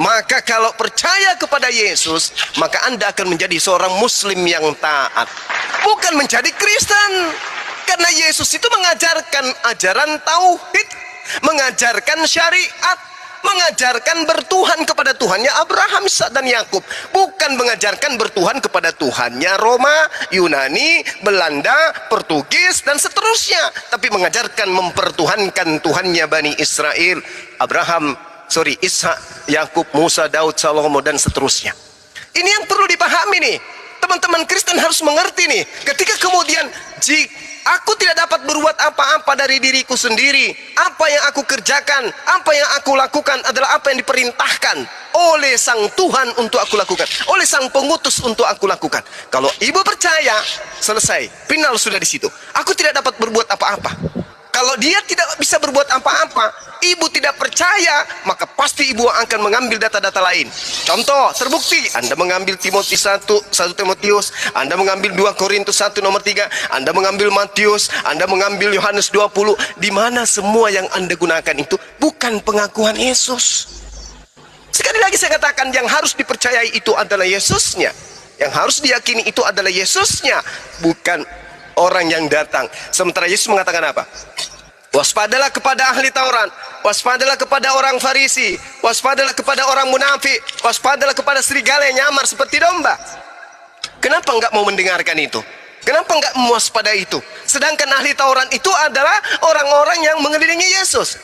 Maka kalau percaya kepada Yesus, maka Anda akan menjadi seorang muslim yang taat, bukan menjadi Kristen. Karena Yesus itu mengajarkan ajaran tauhid, mengajarkan syariat, mengajarkan bertuhan kepada Tuhannya Abraham, Ishak dan Yakub, bukan mengajarkan bertuhan kepada Tuhannya Roma, Yunani, Belanda, Portugis dan seterusnya, tapi mengajarkan mempertuhankan Tuhannya Bani Israel, Ishak, Yakub, Musa, Daud, Salomo dan seterusnya. Ini yang perlu dipahami nih. Teman-teman Kristen harus mengerti nih. Ketika kemudian aku tidak dapat berbuat apa-apa dari diriku sendiri, apa yang aku kerjakan, apa yang aku lakukan adalah apa yang diperintahkan oleh Sang Tuhan untuk aku lakukan, oleh Sang Pengutus untuk aku lakukan. Kalau ibu percaya, selesai, final sudah di situ. Aku tidak dapat berbuat apa-apa. Kalau dia tidak bisa berbuat apa-apa, ibu tidak percaya, maka pasti ibu akan mengambil data-data lain. Contoh, terbukti, Anda mengambil Timotius 1 Timotius, Anda mengambil 2 Korintus 1 nomor 3, Anda mengambil Matius, Anda mengambil Yohanes 20, di mana semua yang Anda gunakan itu bukan pengakuan Yesus. Sekali lagi saya katakan, yang harus dipercayai itu adalah Yesusnya. Yang harus diyakini itu adalah Yesusnya, bukan orang yang datang. Sementara Yesus mengatakan apa? Waspadalah kepada ahli Taurat, waspadalah kepada orang Farisi, waspadalah kepada orang munafik, waspadalah kepada serigala yang nyamar seperti domba. Kenapa enggak mau mendengarkan itu? Kenapa enggak mewaspadai itu? Sedangkan ahli Taurat itu adalah orang-orang yang mengelilingi Yesus.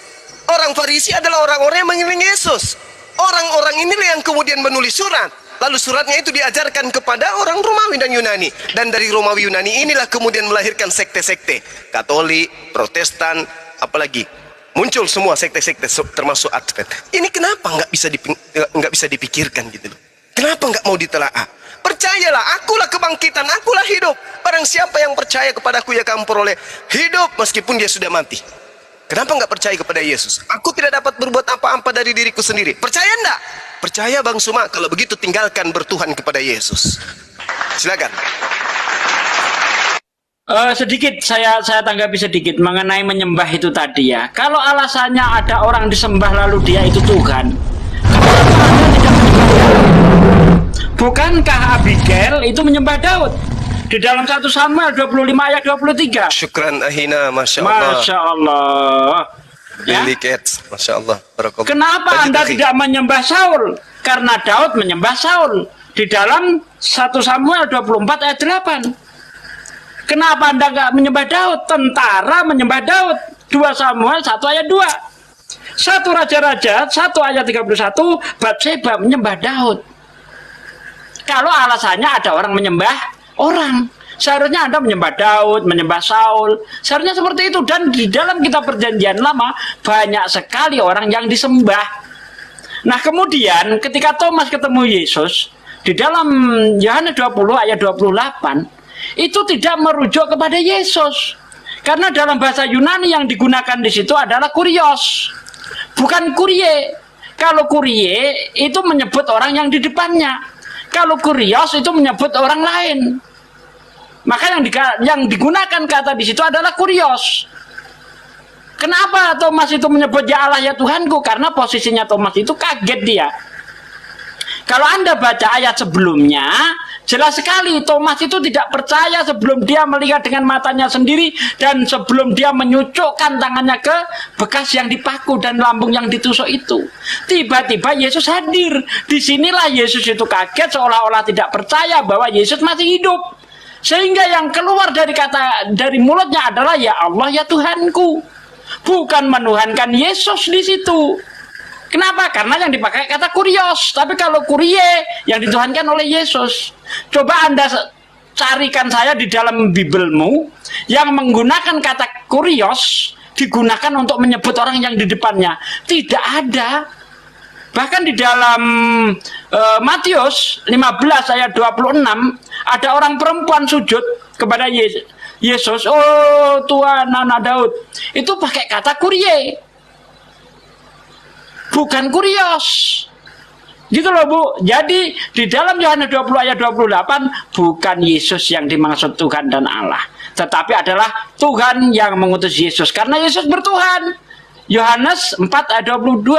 Orang Farisi adalah orang-orang yang mengelilingi Yesus. Orang-orang inilah yang kemudian menulis surat. Lalu suratnya itu diajarkan kepada orang Romawi dan Yunani. Dan dari Romawi Yunani inilah kemudian melahirkan sekte-sekte. Katolik, Protestan, apalagi. Muncul semua sekte-sekte termasuk Advent. Ini kenapa nggak bisa dipikirkan gitu loh? Kenapa nggak mau ditelaah? Percayalah, akulah kebangkitan, akulah hidup. Barang siapa yang percaya kepadaku, ia akan memperoleh hidup meskipun dia sudah mati. Kenapa nggak percaya kepada Yesus? Aku tidak dapat berbuat apa-apa dari diriku sendiri. Percaya enggak? Percaya Bang Suma. Kalau begitu tinggalkan bertuhan kepada Yesus. Silakan. Sedikit saya tanggapi sedikit mengenai menyembah itu tadi ya. Kalau alasannya ada orang disembah lalu dia itu Tuhan, kenapa Anda tidak menyembah Daud? Bukankah Abigail itu menyembah Daud? Di dalam 1 Samuel 25 ayat 23. Syukran ahina, Masya Allah. Masya Allah. Ya? Masya Allah. Kenapa Anda tidak menyembah Saul? Karena Daud menyembah Saul. Di dalam 1 Samuel 24 ayat 8. Kenapa Anda nggak menyembah Daud? Tentara menyembah Daud. 2 Samuel 1 ayat 2. 1 Raja-Raja 1 ayat 31. Batseba menyembah Daud. Kalau alasannya ada orang menyembah orang, seharusnya Anda menyembah Daud, menyembah Saul. Seharusnya seperti itu. Dan di dalam kitab Perjanjian Lama banyak sekali orang yang disembah. Nah kemudian ketika Thomas ketemu Yesus di dalam Yohanes 20 ayat 28, itu tidak merujuk kepada Yesus. Karena dalam bahasa Yunani yang digunakan di situ adalah kurios, bukan kurie. Kalau kurie itu menyebut orang yang di depannya. Kalau kurios itu menyebut orang lain. Maka yang digunakan kata di situ adalah kurios. Kenapa Thomas itu menyebut ya Allah ya Tuhanku? Karena posisinya Thomas itu kaget dia. Kalau Anda baca ayat sebelumnya, jelas sekali Thomas itu tidak percaya sebelum dia melihat dengan matanya sendiri dan sebelum dia menyucukkan tangannya ke bekas yang dipaku dan lambung yang ditusuk itu. Tiba-tiba Yesus hadir. Disinilah Yesus itu kaget, seolah-olah tidak percaya bahwa Yesus masih hidup. Sehingga yang keluar dari mulutnya adalah ya Allah ya Tuhanku. Bukan menuhankan Yesus di situ. Kenapa? Karena yang dipakai kata kurios. Tapi kalau kurie yang dituhankan oleh Yesus. Coba Anda carikan saya di dalam Bibelmu yang menggunakan kata kurios digunakan untuk menyebut orang yang di depannya. Tidak ada. Bahkan di dalam Matius 15 ayat 26 ada orang perempuan sujud kepada Yesus. Oh Tuhan anak Daud. Itu pakai kata kurie, bukan kurios. Gitu loh Bu. Jadi di dalam Yohanes 20 ayat 28 bukan Yesus yang dimaksud Tuhan dan Allah, tetapi adalah Tuhan yang mengutus Yesus. Karena Yesus bertuhan. Yohanes 4 ayat 22,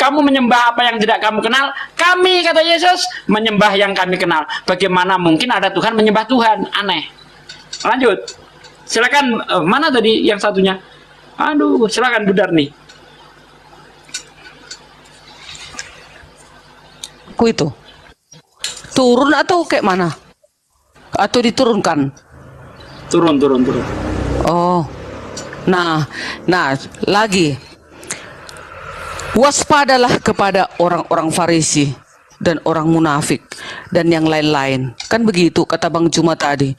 kamu menyembah apa yang tidak kamu kenal, kami, kata Yesus, menyembah yang kami kenal. Bagaimana mungkin ada Tuhan menyembah Tuhan? Aneh. Lanjut, silakan. Mana tadi yang satunya? Aduh, silakan Bu Darni. Aku itu turun atau kayak mana? Atau diturunkan? Turun. Oh, nah, lagi waspadalah kepada orang-orang Farisi dan orang munafik dan yang lain-lain. Kan begitu kata Bang Juma tadi.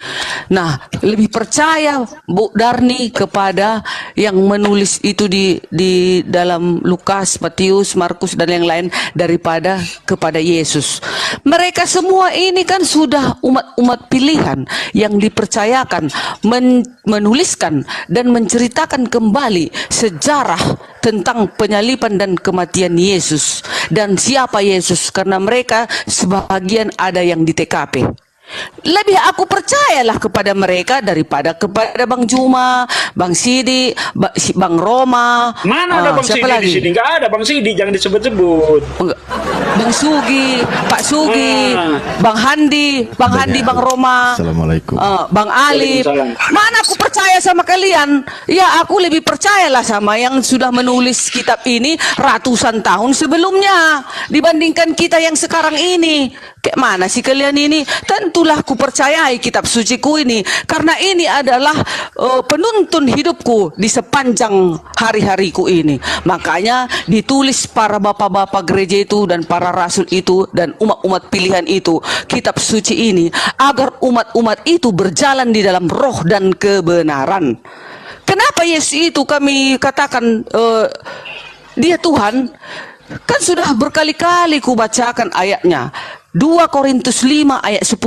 Nah, lebih percaya Bu Darni kepada yang menulis itu di dalam Lukas, Matius, Markus dan yang lain daripada kepada Yesus. Mereka semua ini kan sudah umat-umat pilihan yang dipercayakan menuliskan dan menceritakan kembali sejarah tentang penyaliban dan kematian Yesus dan siapa Yesus, karena mereka sebagian ada yang di TKP. Lebih aku percayalah kepada mereka daripada kepada Bang Juma, Bang Sidi, Bang Roma. Mana ada Bang Sidi lagi? di sini? Nggak ada Bang Sidi, jangan disebut-sebut. Bang Sugi, Pak Sugi, Bang Handi, Bang Roma. Assalamualaikum. Bang Alif. Mana aku percaya sama kalian? Ya, aku lebih percayalah sama yang sudah menulis kitab ini ratusan tahun sebelumnya dibandingkan kita yang sekarang ini. Kayak mana sih kalian ini? Tentulah ku percayai kitab suciku ini, karena ini adalah penuntun hidupku di sepanjang hari-hariku ini. Makanya ditulis para bapak-bapak gereja itu dan para rasul itu dan umat-umat pilihan itu kitab suci ini, agar umat-umat itu berjalan di dalam roh dan kebenaran. Kenapa Yesus itu kami katakan dia Tuhan? Kan sudah berkali-kali ku bacakan ayatnya. 2 Korintus 5 ayat 10.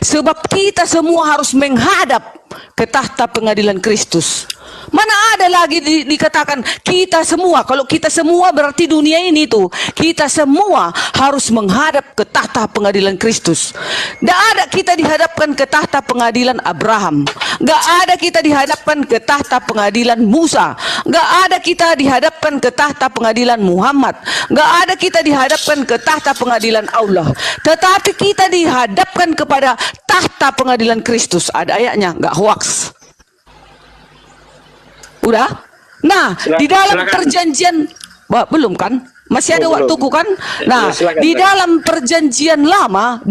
Sebab kita semua harus menghadap ke tahta pengadilan Kristus. Mana ada lagi dikatakan kita semua? Kalau kita semua berarti dunia ini tuh. Kita semua harus menghadap ke tahta pengadilan Kristus. Tidak ada kita dihadapkan ke tahta pengadilan Abraham. Gak ada kita dihadapkan ke tahta pengadilan Musa. Gak ada kita dihadapkan ke tahta pengadilan Muhammad. Gak ada kita dihadapkan ke tahta pengadilan Allah. Tetapi kita dihadapkan kepada tahta pengadilan Kristus. Ada ayatnya, gak hoax. Udah? Nah, di dalam perjanjian belum kan? Masih ada waktuku kan? Nah, di dalam perjanjian lama,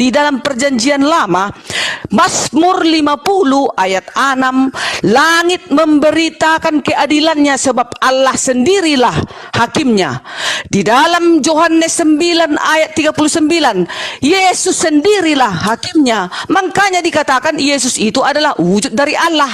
Mazmur 50 ayat 6, langit memberitakan keadilannya sebab Allah sendirilah hakimnya. Di dalam Yohanes 9 ayat 39, Yesus sendirilah hakimnya. Makanya dikatakan Yesus itu adalah wujud dari Allah,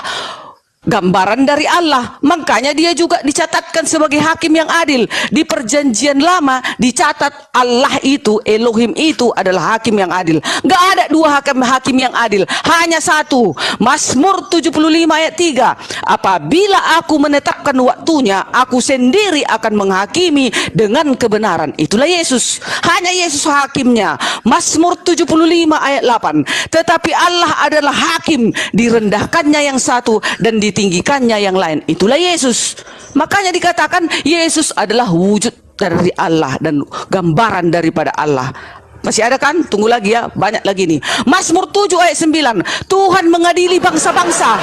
gambaran dari Allah. Makanya dia juga dicatatkan sebagai hakim yang adil. Di perjanjian lama dicatat Allah itu, Elohim itu adalah hakim yang adil. Gak ada dua hakim yang adil, hanya satu. Mazmur 75 ayat 3, apabila aku menetapkan waktunya, aku sendiri akan menghakimi dengan kebenaran. Itulah Yesus, hanya Yesus hakimnya. Mazmur 75 ayat 8, tetapi Allah adalah hakim, direndahkannya yang satu dan ditinggikannya yang lain. Itulah Yesus. Makanya dikatakan Yesus adalah wujud dari Allah dan gambaran daripada Allah. Masih ada kan? Tunggu lagi ya, banyak lagi nih. Mazmur 7 ayat 9, Tuhan mengadili bangsa-bangsa.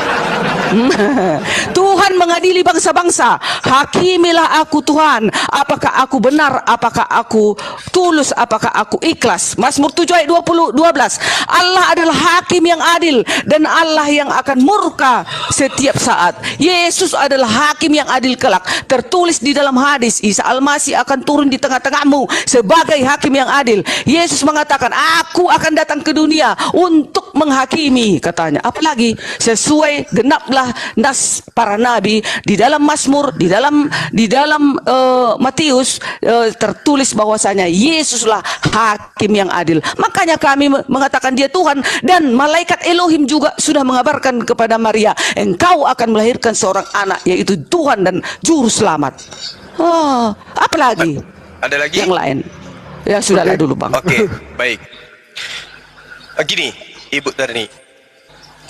Tuhan mengadili bangsa-bangsa. Hakimilah aku Tuhan, apakah aku benar, apakah aku tulus, apakah aku ikhlas. Mazmur 7 ayat 12, Allah adalah hakim yang adil dan Allah yang akan murka setiap saat. Yesus adalah hakim yang adil kelak. Tertulis di dalam hadis, Isa Al-Masih akan turun di tengah-tengahmu sebagai hakim yang adil. Yesus mengatakan, aku akan datang ke dunia untuk menghakimi, katanya. Apalagi sesuai genaplah nas para nabi. Di dalam Mazmur, di dalam Matius tertulis bahwasanya Yesuslah hakim yang adil. Makanya kami mengatakan dia Tuhan, dan malaikat Elohim juga sudah mengabarkan kepada Maria, engkau akan melahirkan seorang anak, yaitu Tuhan dan juru selamat. Apalagi? Ada lagi? Yang lain. Ya sudahlah dulu Bang. Oke, baik. Gini, Ibu Darni,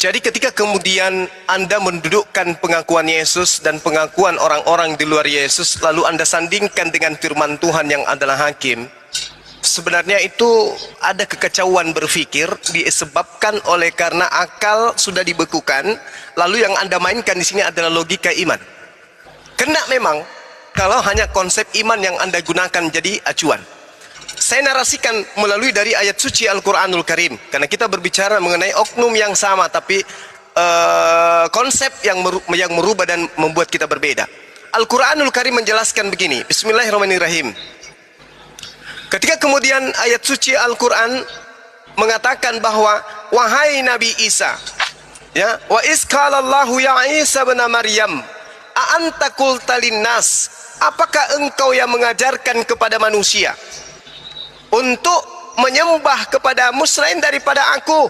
Jadi ketika kemudian Anda mendudukkan pengakuan Yesus dan pengakuan orang-orang di luar Yesus, lalu Anda sandingkan dengan firman Tuhan yang adalah hakim, sebenarnya itu ada kekacauan berpikir disebabkan oleh karena akal sudah dibekukan, lalu yang Anda mainkan di sini adalah logika iman. Kena memang kalau hanya konsep iman yang Anda gunakan jadi acuan. Saya narasikan melalui dari ayat suci Al-Quranul Karim, karena kita berbicara mengenai oknum yang sama, tapi konsep yang merubah dan membuat kita berbeda. Al-Quranul Karim menjelaskan begini, Bismillahirrahmanirrahim. Ketika kemudian ayat suci Al-Quran mengatakan bahwa wahai Nabi Isa, ya, wa isqalallahu ya Isa bin Maryam, a anta qulta linnas, apakah engkau yang mengajarkan kepada manusia untuk menyembah kepadamu selain daripada aku?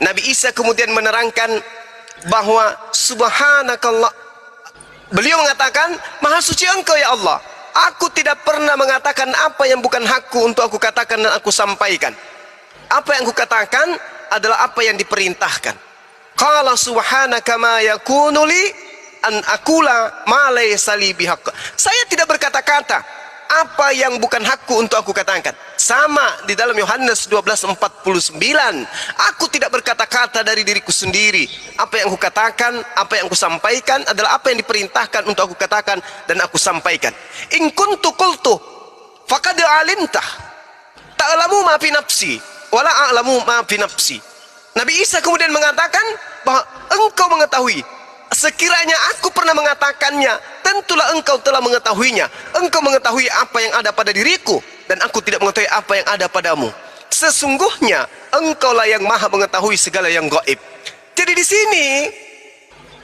Nabi Isa kemudian menerangkan bahwa subhanakallah, beliau mengatakan maha suci engkau ya Allah, aku tidak pernah mengatakan apa yang bukan hakku untuk aku katakan dan aku sampaikan. Apa yang aku katakan adalah apa yang diperintahkan. Qala subhanaka ma yakunu li an aqula ma laysa li bihaq. Saya tidak berkata-kata apa yang bukan hakku untuk aku katakan. Sama di dalam Yohanes 12:49, aku tidak berkata-kata dari diriku sendiri. Apa yang aku katakan, apa yang aku sampaikan adalah apa yang diperintahkan untuk aku katakan dan aku sampaikan. In kuntu qultu faqad alimtah ta'lamu ma fi nafsi wala a'lamu ma fi nafsi. Nabi Isa kemudian mengatakan bahwa engkau mengetahui, sekiranya aku pernah mengatakannya, tentulah engkau telah mengetahuinya. Engkau mengetahui apa yang ada pada diriku, dan aku tidak mengetahui apa yang ada padamu. Sesungguhnya engkaulah yang maha mengetahui segala yang gaib. Jadi di sini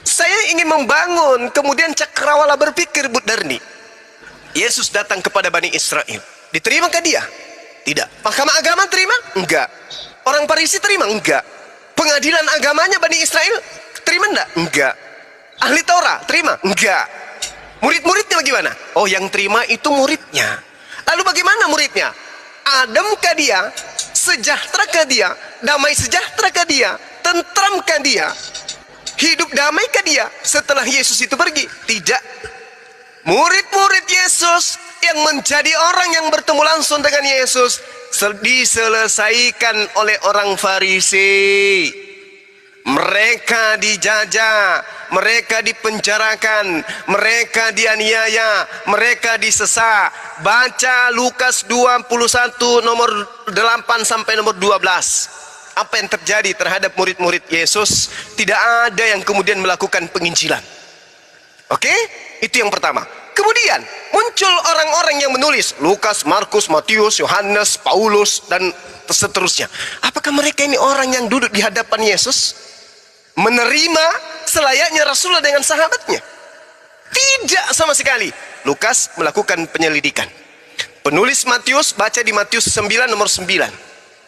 saya ingin membangun kemudian cakrawala berpikir Budarni. Yesus datang kepada Bani Israel, diterimakah dia? Tidak. Mahkamah agama terima? Enggak. Orang Farisi terima? Enggak. Pengadilan agamanya Bani Israel terima enggak? Enggak. Ahli Taurat terima? Enggak. Murid-muridnya bagaimana? Oh, yang terima itu muridnya. Lalu bagaimana muridnya? Ademkah dia? Sejahterakah dia? Damai sejahterakah dia? Tentramkah dia? Hidup damaikah dia setelah Yesus itu pergi? Tidak. Murid-murid Yesus yang menjadi orang yang bertemu langsung dengan Yesus diselesaikan oleh orang Farisi. Mereka dijajah, mereka dipenjarakan, mereka dianiaya, mereka disesa. Baca Lukas 21 nomor 8 sampai nomor 12. Apa yang terjadi terhadap murid-murid Yesus? Tidak ada yang kemudian melakukan penginjilan. Oke? Itu yang pertama. Kemudian muncul orang-orang yang menulis, Lukas, Markus, Matius, Yohanes, Paulus, dan seterusnya. Apakah mereka ini orang yang duduk di hadapan Yesus, menerima selayaknya Rasulullah dengan sahabatnya? Tidak sama sekali. Lukas melakukan penyelidikan. Penulis Matius, baca di Matius 9 nomor 9.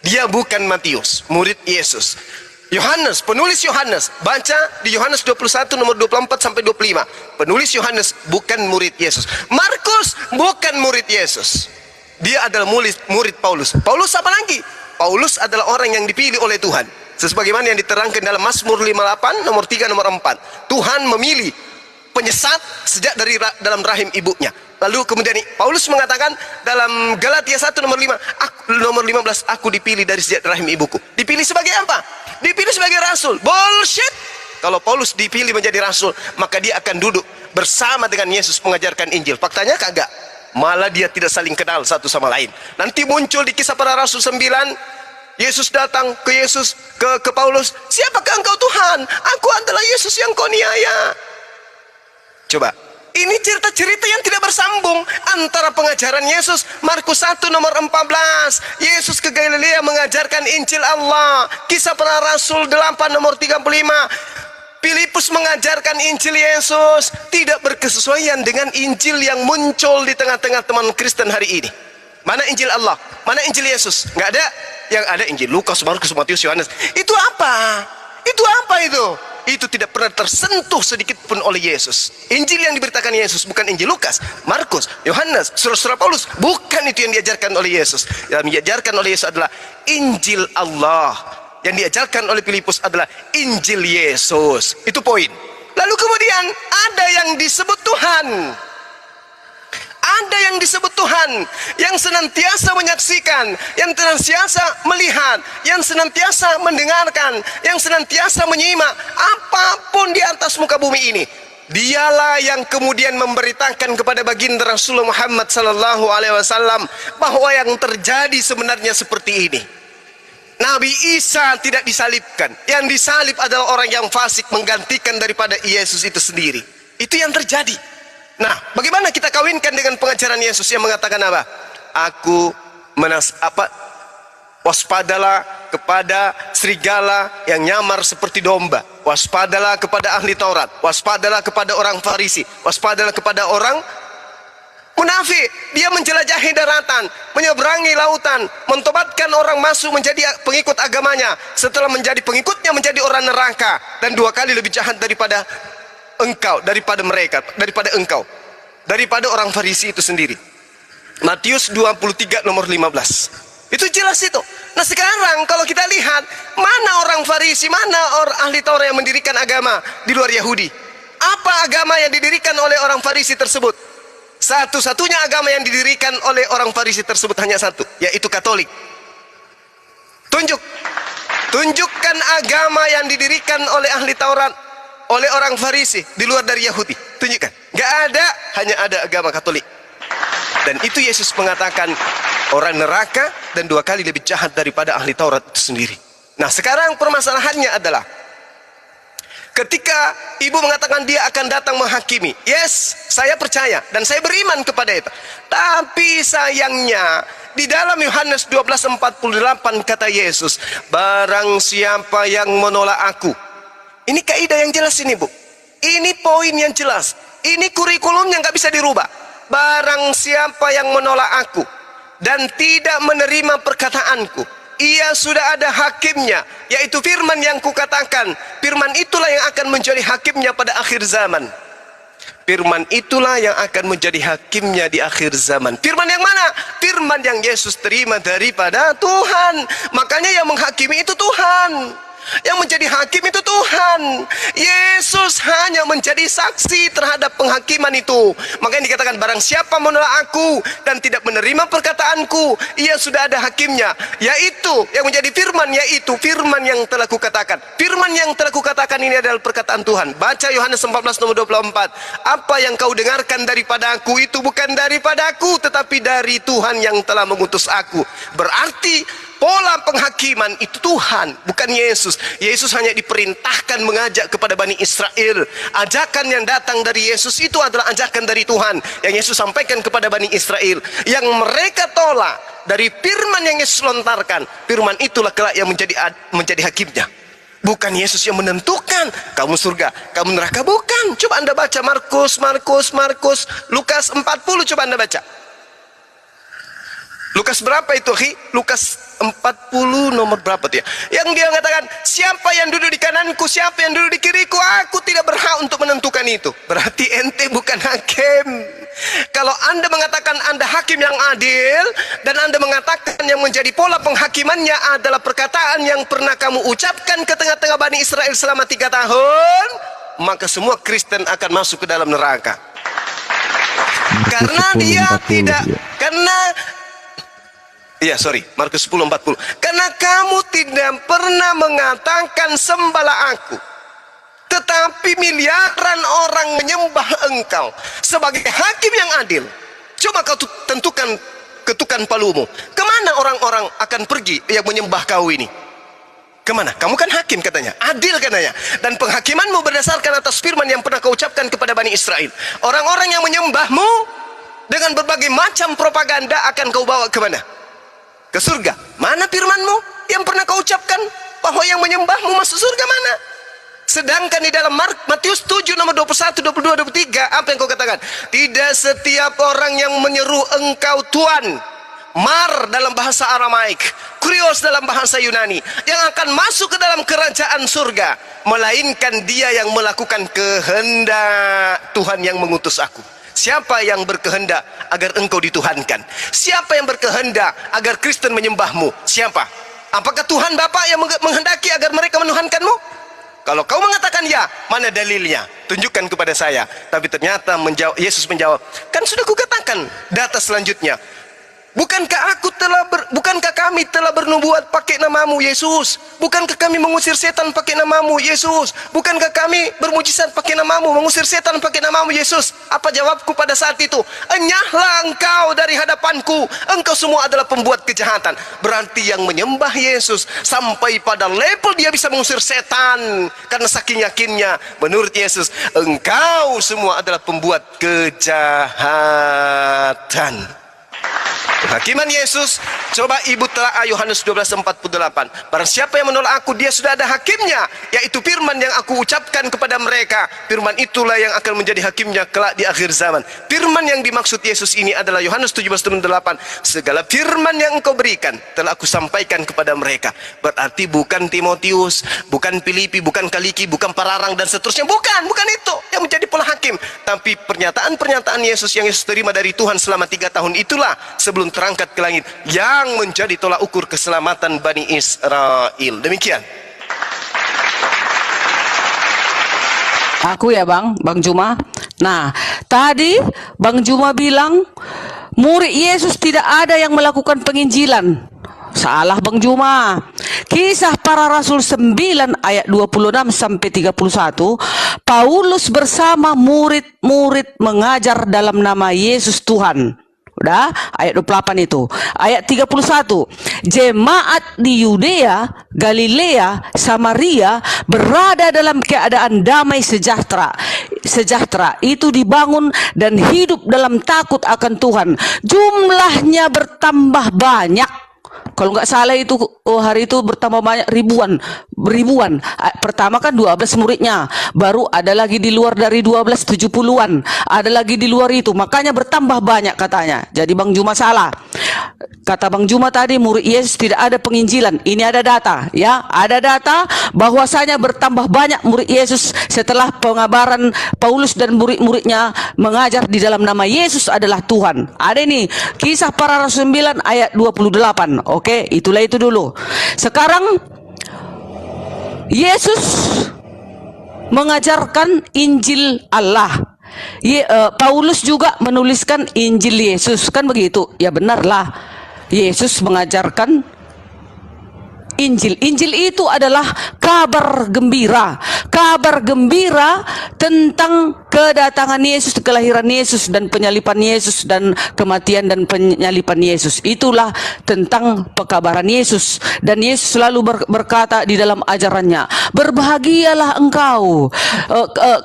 Dia bukan Matius, murid Yesus. Yohanes, penulis Yohanes, baca di Yohanes 21 nomor 24 sampai 25. Penulis Yohanes bukan murid Yesus. Markus bukan murid Yesus. Dia adalah murid Paulus. Paulus apa lagi? Paulus adalah orang yang dipilih oleh Tuhan. Sebagaimana yang diterangkan dalam Mazmur 58 nomor 3 nomor 4. Tuhan memilih penyesat sejak dari dalam rahim ibunya. Lalu kemudian Paulus mengatakan dalam Galatia 1 nomor 5, nomor 15, aku dipilih dari sejak rahim ibuku. Dipilih sebagai apa? Dipilih sebagai rasul. Bullshit. Kalau Paulus dipilih menjadi rasul, maka dia akan duduk bersama dengan Yesus mengajarkan Injil. Faktanya kagak. Malah dia tidak saling kenal satu sama lain. Nanti muncul di Kisah Para Rasul 9, Yesus datang ke Paulus, siapakah engkau Tuhan? Aku adalah Yesus yang kau niaya. Coba, ini cerita-cerita yang tidak bersambung antara pengajaran Yesus. Markus 1 nomor 14, Yesus ke Galilea mengajarkan Injil Allah. Kisah Para Rasul 8 nomor 35, Filipus mengajarkan Injil Yesus. Tidak berkesesuaian dengan Injil yang muncul di tengah-tengah teman Kristen hari ini. Mana Injil Allah? Mana Injil Yesus? Nggak ada. Yang ada Injil Lukas, Markus, Matius, Yohanes. Itu apa? Itu apa itu? Itu tidak pernah tersentuh sedikit pun oleh Yesus. Injil yang diberitakan Yesus bukan Injil Lukas, Markus, Yohanes, surah-surah Paulus. Bukan itu yang diajarkan oleh Yesus. Yang diajarkan oleh Yesus adalah Injil Allah. yang diajarkan oleh Filipus adalah Injil Yesus. Itu poin. Lalu kemudian ada yang disebut Tuhan. Ada yang disebut Tuhan, yang senantiasa menyaksikan, yang senantiasa melihat, yang senantiasa mendengarkan, yang senantiasa menyimak apapun di atas muka bumi ini. Dialah yang kemudian memberitakan kepada baginda Rasulullah Muhammad sallallahu alaihi wasallam bahwa yang terjadi sebenarnya seperti ini. Nabi Isa tidak disalibkan. Yang disalib adalah orang yang fasik menggantikan daripada Yesus itu sendiri. Itu yang terjadi. Nah, bagaimana kita kawinkan dengan pengajaran Yesus yang mengatakan apa? Waspadalah kepada serigala yang nyamar seperti domba. Waspadalah kepada ahli Taurat. Waspadalah kepada orang Farisi. Waspadalah kepada orang munafik. Dia menjelajahi daratan, menyeberangi lautan, mentobatkan orang masuk menjadi pengikut agamanya. Setelah menjadi pengikutnya menjadi orang neraka, dan 2 kali lebih jahat daripada engkau, daripada orang Farisi itu sendiri. Matius 23 nomor 15. Itu jelas itu. Nah, sekarang kalau kita lihat, mana orang Farisi, mana orang ahli Taurat yang mendirikan agama di luar Yahudi? Apa agama yang didirikan oleh orang Farisi tersebut? Satu-satunya agama yang didirikan oleh orang Farisi tersebut hanya satu, yaitu Katolik. Tunjukkan agama yang didirikan oleh ahli Taurat, oleh orang Farisi di luar dari Yahudi. Tunjukkan. Gak ada, hanya ada agama Katolik. Dan itu Yesus mengatakan orang neraka dan 2 kali lebih jahat daripada ahli Taurat itu sendiri. Nah, sekarang permasalahannya adalah ketika ibu mengatakan dia akan datang menghakimi. Yes, saya percaya dan saya beriman kepada itu. Tapi sayangnya di dalam Yohanes 12:48 kata Yesus, barang siapa yang menolak aku. Ini kaidah yang jelas ini, Bu. Ini poin yang jelas. Ini kurikulum yang gak bisa dirubah. Barang siapa yang menolak aku dan tidak menerima perkataanku, ia sudah ada hakimnya, yaitu firman yang kukatakan. Firman itulah yang akan menjadi hakimnya pada akhir zaman. Firman itulah yang akan menjadi hakimnya di akhir zaman. Firman yang mana? Firman yang Yesus terima daripada Tuhan. Makanya yang menghakimi itu Tuhan. Yang menjadi hakim itu Tuhan. Yesus hanya menjadi saksi terhadap penghakiman itu. Makanya dikatakan barang siapa menolak aku dan tidak menerima perkataanku, ia sudah ada hakimnya, yaitu yang menjadi firman, yaitu firman yang telah kukatakan. Firman yang telah kukatakan ini adalah perkataan Tuhan. Baca Yohanes 14 nomor 24. Apa yang kau dengarkan daripada aku itu bukan daripada aku, tetapi dari Tuhan yang telah mengutus aku. Berarti pola penghakiman itu Tuhan, bukan Yesus. Yesus hanya diperintahkan mengajak kepada Bani Israel. Ajakan yang datang dari Yesus itu adalah ajakan dari Tuhan yang Yesus sampaikan kepada Bani Israel. Yang mereka tolak dari firman yang Yesus lontarkan, firman itulah kelak yang menjadi hakimnya. Bukan Yesus yang menentukan kamu surga, kamu neraka, bukan. Coba Anda baca Markus, Lukas 40, coba Anda baca. Lukas berapa itu, Lukas 40 nomor berapa tuh ya? Yang dia mengatakan, siapa yang duduk di kananku, siapa yang duduk di kiriku, aku tidak berhak untuk menentukan itu. Berarti ente bukan hakim. Kalau Anda mengatakan Anda hakim yang adil, dan Anda mengatakan yang menjadi pola penghakimannya adalah perkataan yang pernah kamu ucapkan ke tengah-tengah Bani Israel selama 3 tahun, maka semua Kristen akan masuk ke dalam neraka. Karena dia tidak, Markus 10:40. Karena kamu tidak pernah mengatakan sembahlah aku, tetapi miliaran orang menyembah engkau sebagai hakim yang adil. Coba kau tentukan, ketukan palumu. Kemana orang-orang akan pergi yang menyembah kau ini? Kemana? Kamu kan hakim katanya, adil katanya. Dan penghakimanmu berdasarkan atas firman yang pernah kau ucapkan kepada Bani Israel. Orang-orang yang menyembahmu dengan berbagai macam propaganda akan kau bawa kemana? Ke surga. Mana firmanmu yang pernah kau ucapkan bahwa yang menyembahmu masuk surga, mana? Sedangkan di dalam Matius 7 nomor 21, 22, 23, apa yang kau katakan? Tidak setiap orang yang menyeru engkau Tuan, Mar dalam bahasa Aramaik, Kurios dalam bahasa Yunani, yang akan masuk ke dalam kerajaan surga, melainkan dia yang melakukan kehendak Tuhan yang mengutus aku. Siapa yang berkehendak agar engkau dituhankan? Siapa yang berkehendak agar Kristen menyembahmu? Siapa? Apakah Tuhan Bapa yang menghendaki agar mereka menuhankanmu? Kalau kau mengatakan ya, mana dalilnya? Tunjukkan kepada saya. Tapi ternyata Yesus menjawab, kan sudah kukatakan data selanjutnya. Bukankah kami telah bernubuat pakai namamu Yesus? Bukankah kami mengusir setan pakai namamu Yesus? Bukankah kami bermujizat pakai namamu, mengusir setan pakai namamu Yesus? Apa jawabku pada saat itu? Enyahlah engkau dari hadapanku, engkau semua adalah pembuat kejahatan. Berarti yang menyembah Yesus sampai pada level dia bisa mengusir setan, karena saking yakinnya menurut Yesus, engkau semua adalah pembuat kejahatan. Hakiman Yesus, coba ibu telah Yohanes 12:48. Barang siapa yang menolak aku, dia sudah ada hakimnya, yaitu firman yang aku ucapkan kepada mereka. Firman itulah yang akan menjadi hakimnya kelak di akhir zaman. Firman yang dimaksud Yesus ini adalah Yohanes 17:8. Segala firman yang engkau berikan telah aku sampaikan kepada mereka. Berarti bukan Timotius, bukan Filipi, bukan Kaliki, bukan Pararang dan seterusnya. Bukan itu yang menjadi pola hakim. Tapi pernyataan-pernyataan Yesus yang Yesus terima dari Tuhan selama 3 tahun itulah sebelum terangkat ke langit yang menjadi tolak ukur keselamatan Bani Israel. Demikian. Aku ya Bang Juma. Nah, tadi Bang Juma bilang murid Yesus tidak ada yang melakukan penginjilan. Salah Bang Juma. Kisah Para Rasul 9 ayat 26 sampai 31, Paulus bersama murid-murid mengajar dalam nama Yesus Tuhan. Udah, ayat 28 itu. Ayat 31, jemaat di Yudea, Galilea, Samaria berada dalam keadaan damai sejahtera. Sejahtera itu dibangun dan hidup dalam takut akan Tuhan. Jumlahnya bertambah banyak. Kalau nggak salah itu hari itu bertambah banyak ribuan. Pertama kan 12 muridnya, baru ada lagi di luar dari 12 70-an, ada lagi di luar itu, makanya bertambah banyak katanya. Jadi Bang Juma salah. Kata Bang Juma tadi murid Yesus tidak ada penginjilan. Ini ada data, ya, ada data bahwasanya bertambah banyak murid Yesus setelah pengabaran Paulus dan murid-muridnya mengajar di dalam nama Yesus adalah Tuhan. Ada ini Kisah Para Rasul 9 ayat 28. Oke, itulah itu dulu. Sekarang Yesus mengajarkan Injil Allah. Paulus juga menuliskan Injil Yesus, kan begitu? Ya benarlah. Yesus mengajarkan Injil. Injil itu adalah kabar gembira. Kabar gembira tentang kedatangan Yesus, kelahiran Yesus dan penyaliban Yesus dan kematian dan penyaliban Yesus. Itulah tentang pekabaran Yesus. Dan Yesus selalu berkata di dalam ajarannya, berbahagialah engkau,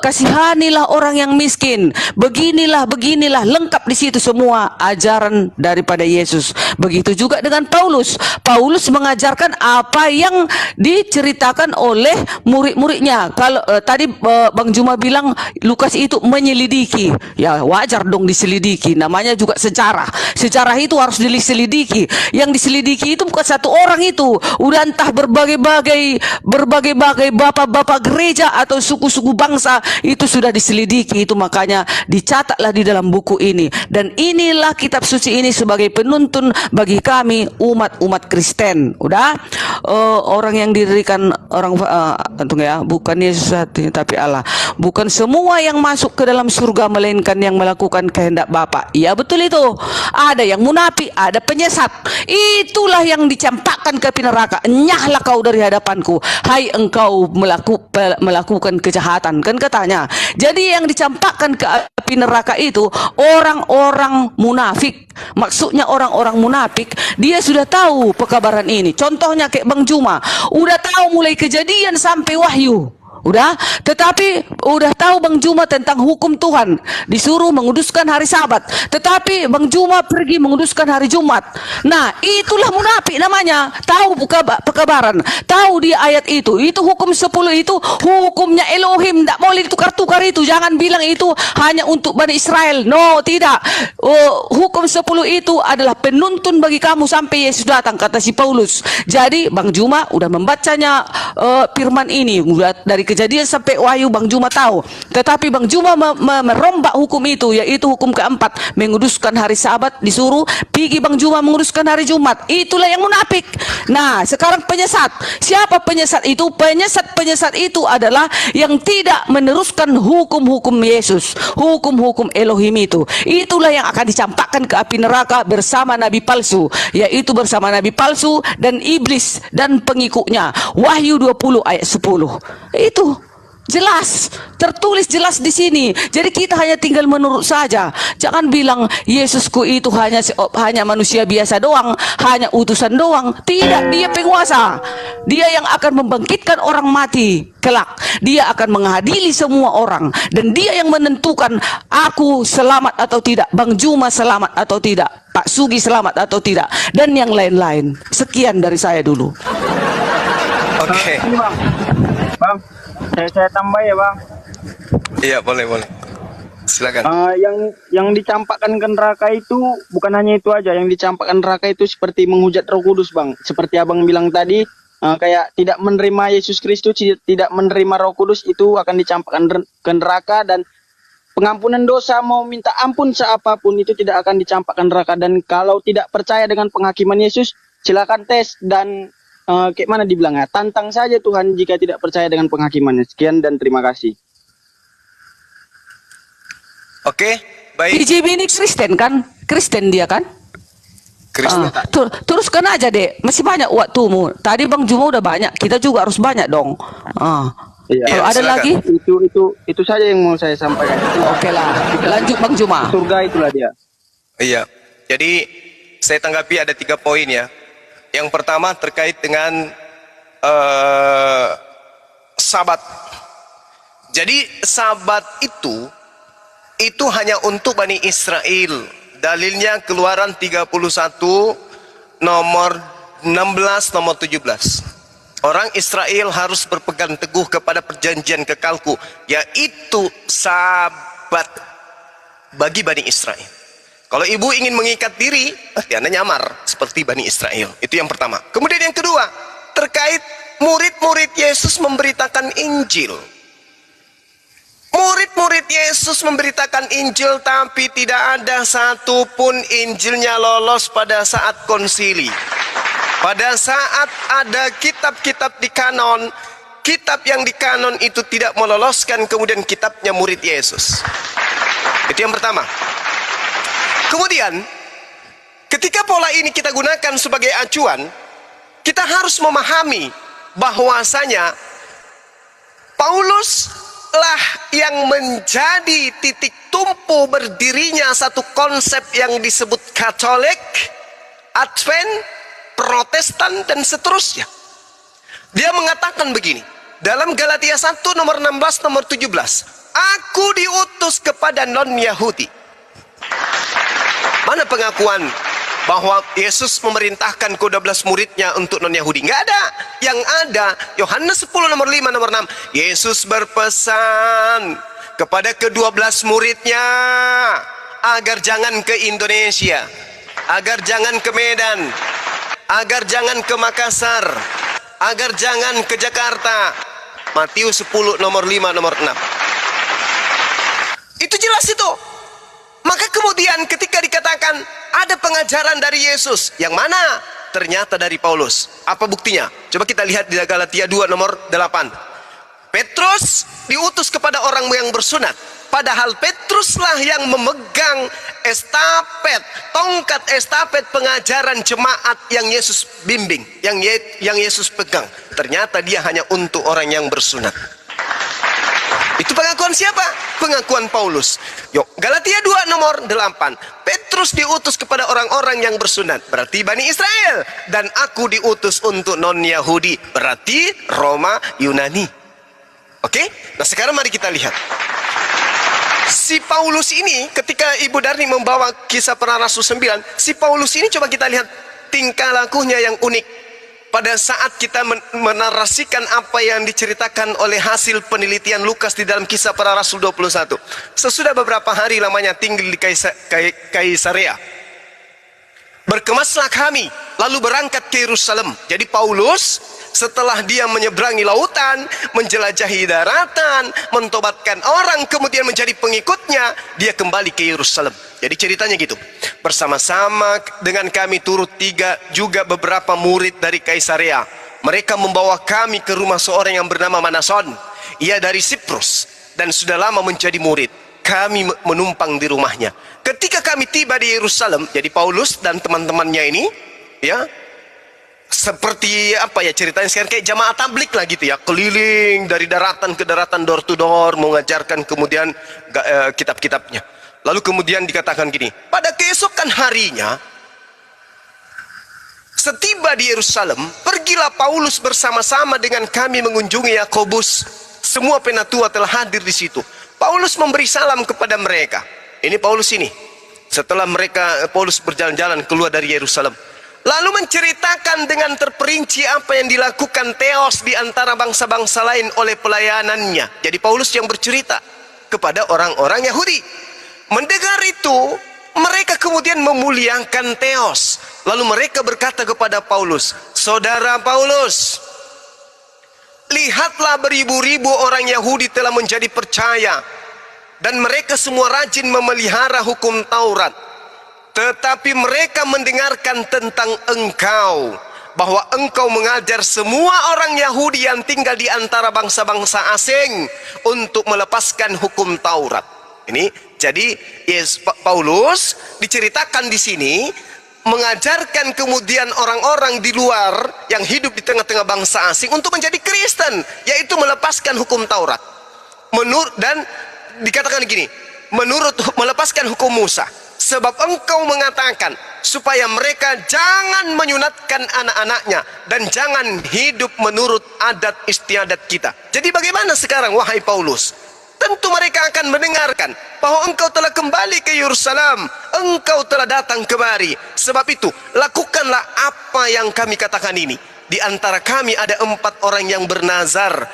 kasihanilah orang yang miskin, beginilah, lengkap di situ semua ajaran daripada Yesus. Begitu juga dengan Paulus. Paulus mengajarkan apa yang diceritakan oleh murid-muridnya. Kalau tadi Bang Juma bilang Lukas itu menyelidiki, ya wajar dong diselidiki, namanya juga sejarah. Sejarah itu harus diselidiki. Yang diselidiki itu bukan satu orang itu, udah entah berbagai-bagai bapak-bapak gereja atau suku-suku bangsa, itu sudah diselidiki. Itu makanya dicatatlah di dalam buku ini. Dan inilah kitab suci ini sebagai penuntun bagi kami umat Kristen. Udah, orang yang didirikan orang bukan Yesus tapi Allah. Bukan semua yang masuk ke dalam surga melainkan yang melakukan kehendak Bapa. Iya betul itu. Ada yang munafik, ada penyesat. Itulah yang dicampakkan ke api neraka. Enyahlah kau dari hadapanku, hai engkau melakukan kejahatan, kan katanya. Jadi yang dicampakkan ke api neraka itu orang-orang munafik. Maksudnya orang-orang munafik, dia sudah tahu pekabaran ini. Contohnya kayak Bang Juma, udah tahu mulai Kejadian sampai Wahyu. Udah, tetapi udah tahu Bang Juma tentang hukum Tuhan, disuruh menguduskan hari Sabat, tetapi Bang Juma pergi menguduskan hari Jumat. Nah, itulah munafik namanya. Tahu pekabaran, tahu di ayat itu hukum 10 itu hukumnya Elohim, tidak boleh ditukar-tukar itu. Jangan bilang itu hanya untuk Bani Israel. No, tidak. Hukum 10 itu adalah penuntun bagi kamu sampai Yesus datang, kata si Paulus. Jadi Bang Juma udah membacanya firman ini udah dari Kejadian sampai Wahyu Bang Juma tahu. Tetapi Bang Juma merombak hukum itu, yaitu hukum keempat, menguduskan hari Sabat, disuruh pergi Bang Juma menguduskan hari Jumat. Itulah yang munafik. Nah, sekarang penyesat. Siapa penyesat itu? Penyesat itu adalah yang tidak meneruskan hukum-hukum Yesus, hukum-hukum Elohim itu. Itulah yang akan dicampakkan ke api neraka bersama nabi palsu, yaitu bersama nabi palsu dan iblis dan pengikutnya. Wahyu 20 ayat 10. Itu jelas, tertulis jelas di sini. Jadi kita hanya tinggal menurut saja. Jangan bilang Yesusku itu hanya manusia biasa doang, hanya utusan doang. Tidak, dia penguasa. Dia yang akan membangkitkan orang mati kelak. Dia akan mengadili semua orang, dan dia yang menentukan aku selamat atau tidak, Bang Juma selamat atau tidak, Pak Sugi selamat atau tidak, dan yang lain-lain. Sekian dari saya dulu. Oke. Ini Bang, saya tambah ya Bang. Iya, boleh. Silakan. Yang dicampakkan ke neraka itu bukan hanya itu aja. Yang dicampakkan neraka itu seperti menghujat Roh Kudus Bang. Seperti Abang bilang tadi, kayak tidak menerima Yesus Kristus, tidak menerima Roh Kudus, itu akan dicampakkan ke neraka. Dan pengampunan dosa, mau minta ampun seapapun, itu tidak akan dicampakkan neraka. Dan kalau tidak percaya dengan penghakiman Yesus, silakan tes dan kayak mana dibilangnya, tantang saja Tuhan jika tidak percaya dengan penghakimannya. Sekian dan terima kasih. Oke, baik. PJB ini Kristen kan? Kristen dia kan? Kristen. Teruskan aja deh, masih banyak waktumu. Tadi Bang Juma udah banyak, kita juga harus banyak dong. Iya. Kalau ada silakan. lagi, Itu saja yang mau saya sampaikan. oke lah. Lanjut Bang Juma. Surga itulah dia. Iya. Jadi saya tanggapi ada 3 poin ya. Yang pertama terkait dengan Sabat. Jadi Sabat itu hanya untuk Bani Israel. Dalilnya Keluaran 31 nomor 16 nomor 17. Orang Israel harus berpegang teguh kepada perjanjian kekalku, yaitu Sabat bagi Bani Israel. Kalau ibu ingin mengikat diri, Anda nyamar seperti Bani Israel. Itu yang pertama. Kemudian yang kedua, terkait murid-murid Yesus memberitakan Injil. Murid-murid Yesus memberitakan Injil, tapi tidak ada satupun Injilnya lolos pada saat konsili. Pada saat ada kitab-kitab di kanon, kitab yang di kanon itu tidak meloloskan kemudian kitabnya murid Yesus. Itu yang pertama. Kemudian, ketika pola ini kita gunakan sebagai acuan, kita harus memahami bahwasanya Paulus lah yang menjadi titik tumpu berdirinya satu konsep yang disebut Katolik, Advent, Protestan, dan seterusnya. Dia mengatakan begini, dalam Galatia 1 nomor 16 nomor 17, aku diutus kepada non-Yahudi. Mana pengakuan bahwa Yesus memerintahkan ke-12 muridnya untuk non-Yahudi? Nggak ada. Yang ada, Yohanes 10 nomor 5 nomor 6. Yesus berpesan kepada ke-12 muridnya agar jangan ke Indonesia, agar jangan ke Medan, agar jangan ke Makassar, agar jangan ke Jakarta. Matius 10 nomor 5 nomor 6. Itu jelas itu. Maka kemudian ketika dikatakan ada pengajaran dari Yesus, yang mana? Ternyata dari Paulus. Apa buktinya? Coba kita lihat di Galatia 2 nomor 8. Petrus diutus kepada orang yang bersunat. Padahal Petruslah yang memegang estafet, tongkat estafet pengajaran jemaat yang Yesus bimbing, yang Yesus pegang. Ternyata dia hanya untuk orang yang bersunat. Itu pengakuan siapa? Pengakuan Paulus. Yuk, Galatia 2 nomor 8. Petrus diutus kepada orang-orang yang bersunat, berarti Bani Israel. Dan aku diutus untuk non-Yahudi, berarti Roma, Yunani. Oke? Nah sekarang mari kita lihat. Si Paulus ini ketika Ibu Darni membawa kisah para Rasul 9, si Paulus ini coba kita lihat tingkah lakunya yang unik. Pada saat kita menarasikan apa yang diceritakan oleh hasil penelitian Lukas di dalam kisah para Rasul 21. Sesudah beberapa hari lamanya tinggal di Kaisarea, berkemaslah kami, lalu berangkat ke Yerusalem. Jadi Paulus setelah dia menyeberangi lautan, menjelajahi daratan, mentobatkan orang, kemudian menjadi pengikutnya, dia kembali ke Yerusalem. Jadi ceritanya gitu. Bersama-sama dengan kami turut juga beberapa murid dari Kaisarea. Mereka membawa kami ke rumah seorang yang bernama Manason. Ia dari Siprus dan sudah lama menjadi murid. Kami menumpang di rumahnya. Ketika kami tiba di Yerusalem, jadi Paulus dan teman-temannya ini, ya, seperti apa ya ceritanya sekarang, kayak jamaah tablik lah gitu ya, keliling dari daratan ke daratan, door to door, mengajarkan kemudian kitab-kitabnya. Lalu kemudian dikatakan gini, pada keesokan harinya, setiba di Yerusalem, pergilah Paulus bersama-sama dengan kami mengunjungi Yakobus. Semua penatua telah hadir di situ. Paulus memberi salam kepada mereka. Ini Paulus ini. Setelah Paulus berjalan-jalan keluar dari Yerusalem, lalu menceritakan dengan terperinci apa yang dilakukan Theos di antara bangsa-bangsa lain oleh pelayanannya. Jadi Paulus yang bercerita kepada orang-orang Yahudi. Mendengar itu, mereka kemudian memuliakan Theos. Lalu mereka berkata kepada Paulus, "Saudara Paulus, lihatlah beribu-ribu orang Yahudi telah menjadi percaya. Dan mereka semua rajin memelihara hukum Taurat. Tetapi mereka mendengarkan tentang engkau, bahwa engkau mengajar semua orang Yahudi yang tinggal di antara bangsa-bangsa asing untuk melepaskan hukum Taurat." Ini jadi Paulus diceritakan di sini mengajarkan kemudian orang-orang di luar yang hidup di tengah-tengah bangsa asing untuk menjadi Kristen, yaitu melepaskan hukum Taurat. Dan dikatakan gini, menurut melepaskan hukum Musa. Sebab engkau mengatakan supaya mereka jangan menyunatkan anak-anaknya dan jangan hidup menurut adat istiadat kita. Jadi bagaimana sekarang wahai Paulus? Tentu mereka akan mendengarkan bahwa engkau telah kembali ke Yerusalem, engkau telah datang kemari. Sebab itu lakukanlah apa yang kami katakan ini. Di antara kami ada 4 orang yang bernazar.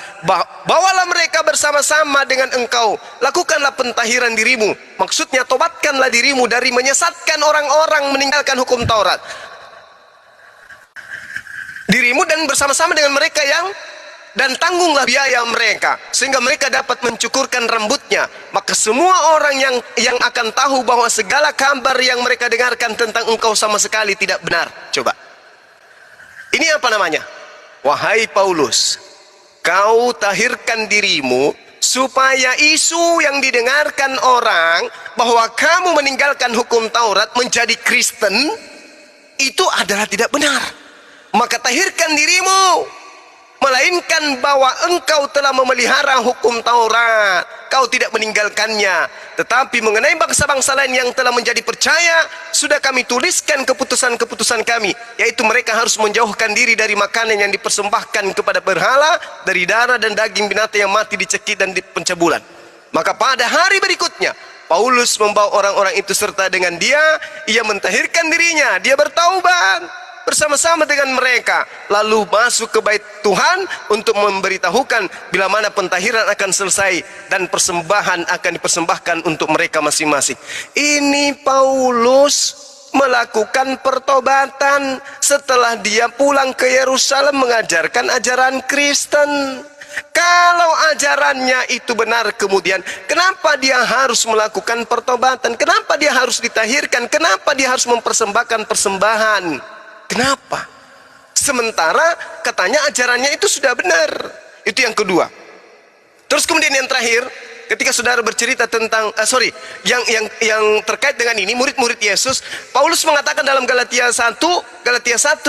Bawalah mereka bersama-sama dengan engkau. Lakukanlah pentahiran dirimu. Maksudnya tobatkanlah dirimu dari menyesatkan orang-orang meninggalkan hukum Taurat. Dirimu dan bersama-sama dengan mereka dan tanggunglah biaya mereka sehingga mereka dapat mencukurkan rambutnya. Maka semua orang yang akan tahu bahwa segala kabar yang mereka dengarkan tentang engkau sama sekali tidak benar. Coba. Ini apa namanya? Wahai Paulus, kau tahirkan dirimu supaya isu yang didengarkan orang bahwa kamu meninggalkan hukum Taurat menjadi Kristen itu adalah tidak benar. Maka tahirkan dirimu, melainkan bahwa engkau telah memelihara hukum Taurat, kau tidak meninggalkannya. Tetapi mengenai bangsa-bangsa lain yang telah menjadi percaya, sudah kami tuliskan keputusan-keputusan kami, yaitu mereka harus menjauhkan diri dari makanan yang dipersembahkan kepada berhala, dari darah dan daging binatang yang mati dicekik dan di pencabulan. Maka pada hari berikutnya Paulus membawa orang-orang itu serta dengan dia, ia mentahirkan dirinya, dia bertaubat bersama-sama dengan mereka, lalu masuk ke bait Tuhan untuk memberitahukan bila mana pentahiran akan selesai dan persembahan akan dipersembahkan untuk mereka masing-masing. Ini Paulus melakukan pertobatan setelah dia pulang ke Yerusalem mengajarkan ajaran Kristen. Kalau ajarannya itu benar, kemudian kenapa dia harus melakukan pertobatan? Kenapa dia harus ditahirkan? Kenapa dia harus mempersembahkan persembahan? Kenapa? Sementara katanya ajarannya itu sudah benar. Itu yang kedua. Terus kemudian yang terakhir, ketika saudara bercerita tentang yang terkait dengan ini, murid-murid Yesus, Paulus mengatakan dalam Galatia 1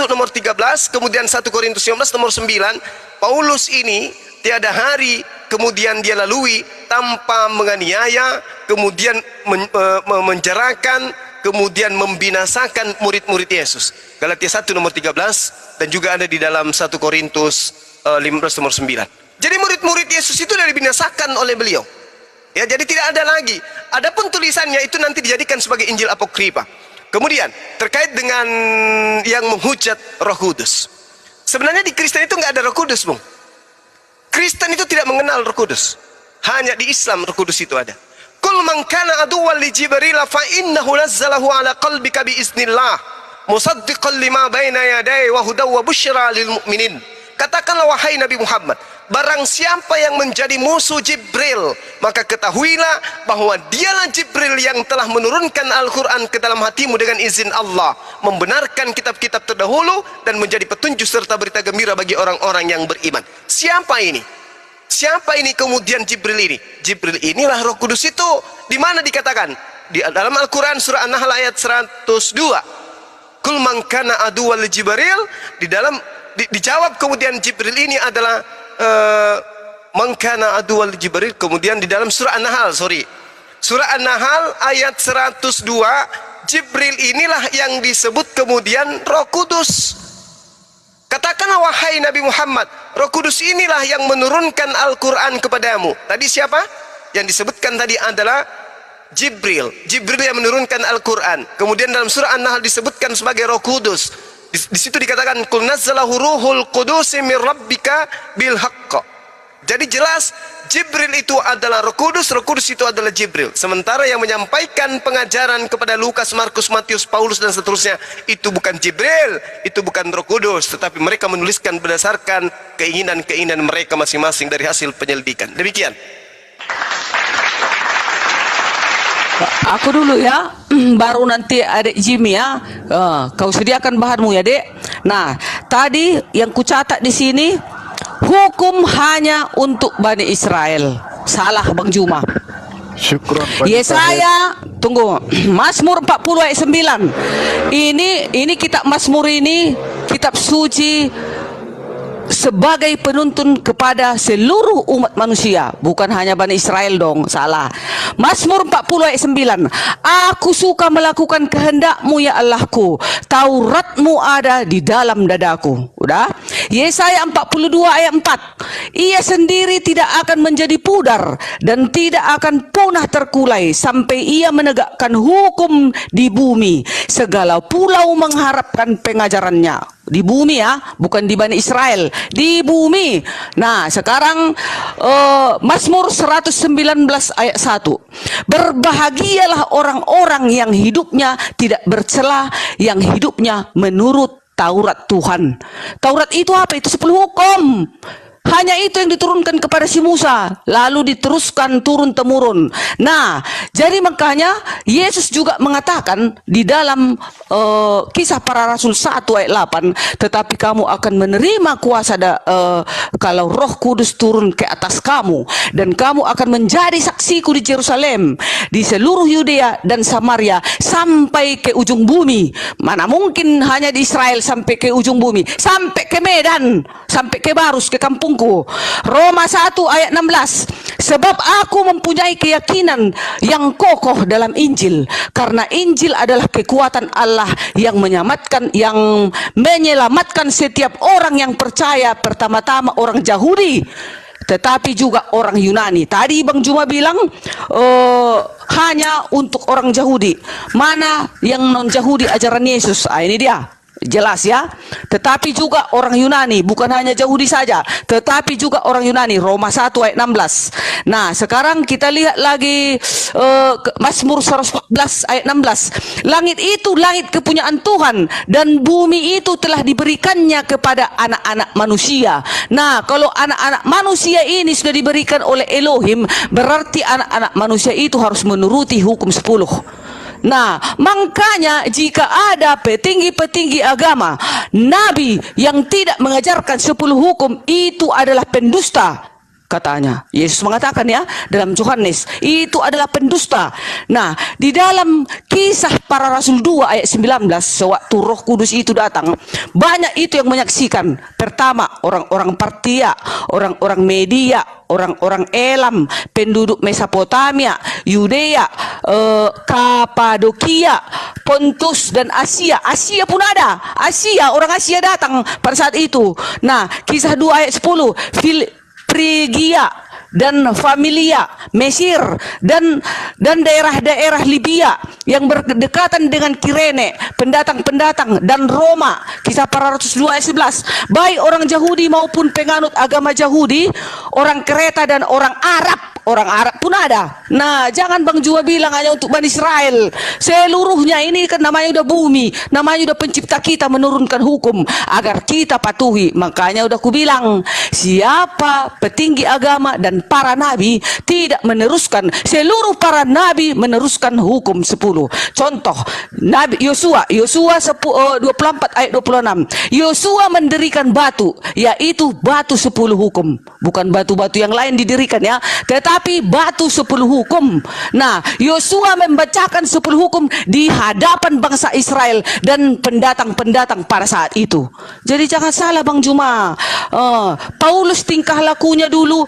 nomor 13, kemudian 1 Korintus 19 nomor 9, Paulus ini tiada hari kemudian dia lalui tanpa menganiaya, kemudian menjerakan, kemudian membinasakan murid-murid Yesus. Galatia 1 nomor 13 dan juga ada di dalam 1 Korintus 15 nomor 9. Jadi murid-murid Yesus itu sudah dibinasakan oleh beliau. Ya, jadi tidak ada lagi. Adapun tulisannya itu nanti dijadikan sebagai Injil Apokripa. Kemudian terkait dengan yang menghujat Roh Kudus. Sebenarnya di Kristen itu nggak ada Roh Kudus, Bung. Kristen itu tidak mengenal Roh Kudus. Hanya di Islam Roh Kudus itu ada. Kul man kana aduwwan li Jibril fa innahu nazzalahu ala qalbika bi iznillah musaddiqan lima baina yadayhi wa hudaw wa busyra lil mu'minin. katakanlah wahai Nabi Muhammad, barang siapa yang menjadi musuh Jibril, maka ketahuilah bahwa dialah Jibril yang telah menurunkan Al-Quran ke dalam hatimu dengan izin Allah, membenarkan kitab-kitab terdahulu dan menjadi petunjuk serta berita gembira bagi orang-orang yang beriman. Siapa ini? Siapa ini kemudian Jibril ini? Jibril inilah Roh Kudus itu. Di mana dikatakan? Di dalam Al-Quran surah An-Nahl ayat 102. Kul man kana aduwwal Jibril, dijawab kemudian Jibril ini adalah man kana aduwwal Jibril, kemudian di dalam surah An-Nahl, surah An-Nahl ayat 102, Jibril inilah yang disebut kemudian Roh Kudus. Katakanlah wahai Nabi Muhammad, Roh Kudus inilah yang menurunkan Al-Quran kepadamu. Tadi siapa? Yang disebutkan tadi adalah Jibril. Jibril yang menurunkan Al-Quran. Kemudian dalam surah An-Nahl disebutkan sebagai Roh Kudus. Di situ dikatakan kul nazzalahu ruhul qudus mir rabbika bil haqq. Jadi jelas Jibril itu adalah Roh Kudus, Roh Kudus itu adalah Jibril. Sementara yang menyampaikan pengajaran kepada Lukas, Markus, Matius, Paulus dan seterusnya, itu bukan Jibril, itu bukan Roh Kudus, tetapi mereka menuliskan berdasarkan keinginan-keinginan mereka masing-masing dari hasil penyelidikan. Demikian. Aku dulu ya, baru nanti adik Jimmy ya. Kau sediakan bahanmu ya, Dek. Nah, tadi yang kucatat di sini, hukum hanya untuk Bani Israel. Salah Bang Juma. Syukron. Yesaya, tunggu. Mazmur 40 ayat 9. Ini kitab Mazmur ini kitab suci sebagai penuntun kepada seluruh umat manusia, bukan hanya Bani Israel dong, salah. Mazmur 40 ayat 9. Aku suka melakukan kehendakmu ya Allahku, Tauratmu ada di dalam dadaku. Udah. Yesaya 42 ayat 4. Ia sendiri tidak akan menjadi pudar dan tidak akan punah terkulai sampai ia menegakkan hukum di bumi. Segala pulau mengharapkan pengajarannya. Di bumi ya, bukan di Bani Israel, di bumi. Nah, sekarang Mazmur 119 ayat 1. Berbahagialah orang-orang yang hidupnya tidak bercela, yang hidupnya menurut Taurat Tuhan. Taurat itu apa? Itu 10 hukum. Hanya itu yang diturunkan kepada si Musa, lalu diteruskan turun-temurun. Nah, jadi makanya Yesus juga mengatakan di dalam Kisah Para Rasul 1 ayat 8, tetapi kamu akan menerima kuasa kalau Roh Kudus turun ke atas kamu, dan kamu akan menjadi saksiku di Yerusalem, di seluruh Yudea dan Samaria sampai ke ujung bumi. Mana mungkin hanya di Israel sampai ke ujung bumi, sampai ke Medan, sampai ke Barus, ke kampung. Roma 1 ayat 16. Sebab aku mempunyai keyakinan yang kokoh dalam Injil, karena Injil adalah kekuatan Allah yang menyelamatkan setiap orang yang percaya, pertama-tama orang Yahudi tetapi juga orang Yunani. Tadi Bang Juma bilang hanya untuk orang Yahudi. Mana yang non Yahudi ajaran Yesus? Ini dia. Jelas ya, tetapi juga orang Yunani, bukan hanya Yahudi saja, tetapi juga orang Yunani. Roma 1 ayat 16. Nah, sekarang kita lihat lagi Mazmur 114 ayat 16. Langit itu langit kepunyaan Tuhan, dan bumi itu telah diberikannya kepada anak-anak manusia. Nah, kalau anak-anak manusia ini sudah diberikan oleh Elohim, berarti anak-anak manusia itu harus menuruti hukum 10. Nah, makanya jika ada petinggi-petinggi agama, nabi yang tidak mengajarkan 10 hukum, itu adalah pendusta. Katanya Yesus mengatakan ya dalam Yohanes, itu adalah pendusta. Nah, di dalam Kisah Para Rasul 2 ayat 19, sewaktu Roh Kudus itu datang, banyak itu yang menyaksikan. Pertama, orang-orang Partia, orang-orang Media, orang-orang Elam, penduduk Mesopotamia, Yudea, Kapadokia, Pontus dan Asia. Asia pun ada. Asia, orang Asia datang pada saat itu. Nah, Kisah 2 ayat 10, Frigia dan Familia, Mesir dan daerah-daerah Libya yang berdekatan dengan Kirene, pendatang-pendatang, dan Roma. Kisah Para Rasul 2 ayat 11. Baik orang Yahudi maupun penganut agama Yahudi, orang Kreta dan orang Arab. orang Arab pun ada. Nah, jangan Bang Jua bilang hanya untuk Bani Israel. Seluruhnya ini kan namanya udah bumi, namanya udah pencipta kita menurunkan hukum agar kita patuhi. Makanya udah kubilang, siapa petinggi agama dan para nabi tidak meneruskan, seluruh para nabi meneruskan hukum 10. Contoh, Nabi Yosua 24 ayat 26. Yosua mendirikan batu, yaitu batu 10 hukum. Bukan batu-batu yang lain didirikan ya, tetapi batu 10 hukum. Nah, Yosua membacakan 10 hukum di hadapan bangsa Israel dan pendatang-pendatang pada saat itu. Jadi jangan salah Bang Juma. Paulus tingkah lakunya dulu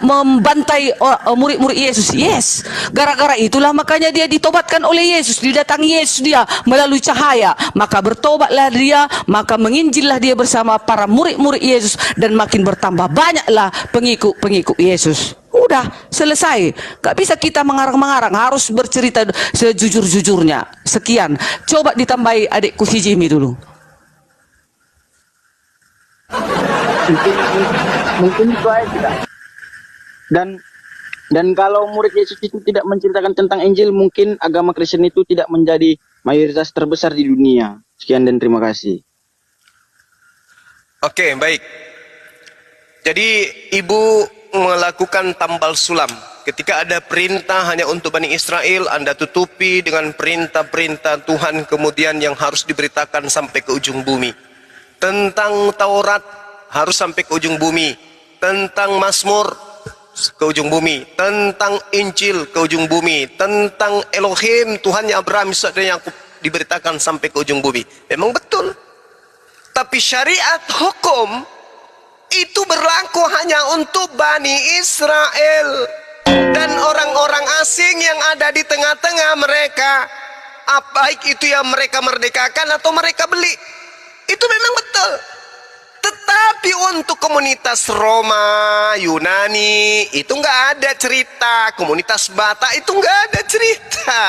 membantai murid-murid Yesus. Yes, gara-gara itulah makanya dia ditobatkan oleh Yesus, didatangi Yesus dia melalui cahaya. Maka bertobatlah dia, maka menginjillah dia bersama para murid-murid Yesus dan makin bertambah banyaklah pengikut-pengikut Yesus. Udah selesai. Gak bisa kita mengarang-mengarang, harus bercerita sejujur-jujurnya. Sekian. Coba ditambahi adikku si Jimmy dulu. Mungkin itu aja tidak. Dan kalau murid Yesus itu tidak menceritakan tentang Injil, mungkin agama Kristen itu tidak menjadi mayoritas terbesar di dunia. Sekian dan terima kasih. Oke, baik. Jadi ibu melakukan tambal sulam. Ketika ada perintah hanya untuk Bani Israel, Anda tutupi dengan perintah-perintah Tuhan kemudian yang harus diberitakan sampai ke ujung bumi. Tentang Taurat harus sampai ke ujung bumi. Tentang Mazmur ke ujung bumi. Tentang Injil ke ujung bumi. Tentang Elohim, Tuhannya Abraham, Ishak dan Yakub diberitakan sampai ke ujung bumi. Memang betul. Tapi syariat hukum itu berlaku hanya untuk Bani Israel dan orang-orang asing yang ada di tengah-tengah mereka, baik itu yang mereka merdekakan atau mereka beli. Itu memang betul. Tetapi untuk komunitas Roma, Yunani itu nggak ada cerita. Komunitas Batak itu nggak ada cerita.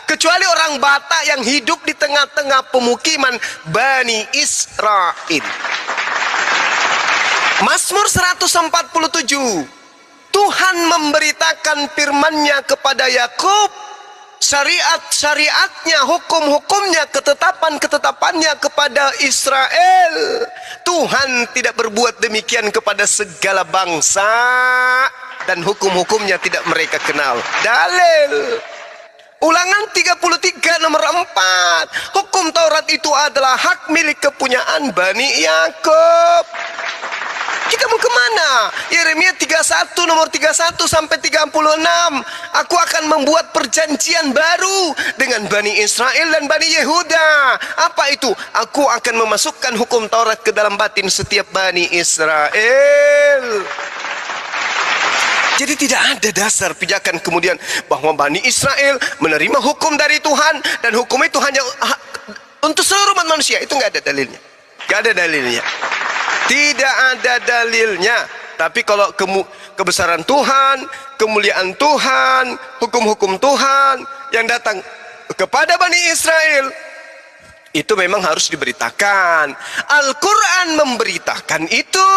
Kecuali orang Batak yang hidup di tengah-tengah pemukiman Bani Israel. Mazmur 147. Tuhan memberitakan firman-Nya kepada Yakub, syariat-syariatnya, hukum-hukumnya, ketetapan-ketetapannya kepada Israel. Tuhan tidak berbuat demikian kepada segala bangsa dan hukum-hukumnya tidak mereka kenal. Dalil Ulangan 33 nomor 4. Hukum Taurat itu adalah hak milik kepunyaan Bani Yakub. Kita mau kemana? Yeremia 31 nomor 31 sampai 36. Aku akan membuat perjanjian baru dengan Bani Israel dan Bani Yehuda. Apa itu? Aku akan memasukkan hukum Taurat ke dalam batin setiap Bani Israel. Jadi tidak ada dasar pijakan kemudian bahwa Bani Israel menerima hukum dari Tuhan dan hukum itu hanya untuk seluruh umat manusia. Itu nggak ada dalilnya. Nggak ada dalilnya. Tidak ada dalilnya. Tapi kalau kebesaran Tuhan, kemuliaan Tuhan, hukum-hukum Tuhan yang datang kepada Bani Israel, itu memang harus diberitakan. Al-Quran memberitakan itu.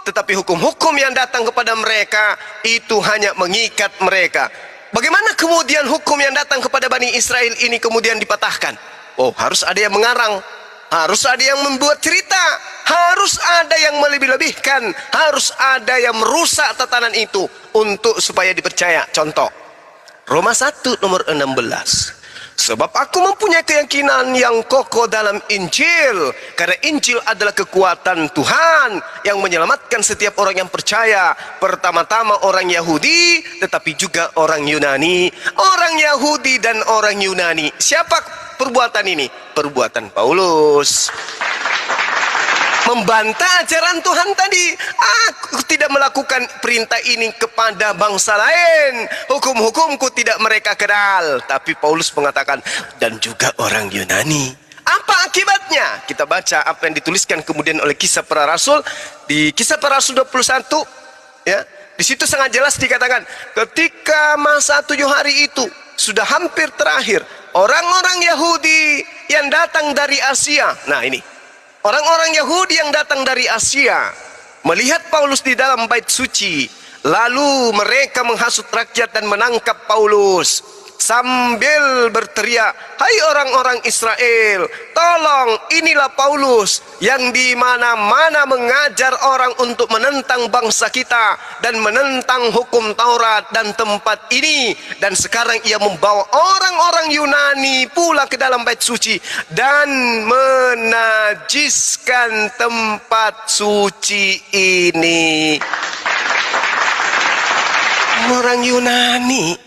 Tetapi hukum-hukum yang datang kepada mereka itu hanya mengikat mereka. Bagaimana kemudian hukum yang datang kepada Bani Israel ini kemudian dipatahkan? Oh, harus ada yang mengarang, harus ada yang membuat cerita, harus ada yang melebih-lebihkan, harus ada yang merusak tatanan itu untuk supaya dipercaya. Contoh, Roma 1 nomor 16. Sebab aku mempunyai keyakinan yang kokoh dalam Injil, karena Injil adalah kekuatan Tuhan yang menyelamatkan setiap orang yang percaya, pertama-tama orang Yahudi tetapi juga orang Yunani. Orang Yahudi dan orang Yunani. Siapa perbuatan ini? Perbuatan Paulus. Membantah ajaran Tuhan tadi. Aku tidak melakukan perintah ini kepada bangsa lain. Hukum-hukumku tidak mereka kenal. Tapi Paulus mengatakan, dan juga orang Yunani. Apa akibatnya? Kita baca apa yang dituliskan kemudian oleh Kisah Para Rasul. Di Kisah Para Rasul 21. Ya, di situ sangat jelas dikatakan, ketika masa 7 hari itu sudah hampir terakhir, orang-orang Yahudi yang datang dari Asia. Nah ini. Orang-orang Yahudi yang datang dari Asia melihat Paulus di dalam bait suci, Lalu mereka menghasut rakyat dan menangkap Paulus sambil berteriak, "Hai orang-orang Israel, tolong, inilah Paulus yang di mana-mana mengajar orang untuk menentang bangsa kita dan menentang hukum Taurat dan tempat ini. Dan sekarang ia membawa orang-orang Yunani pula ke dalam bait suci dan menajiskan tempat suci ini." Orang Yunani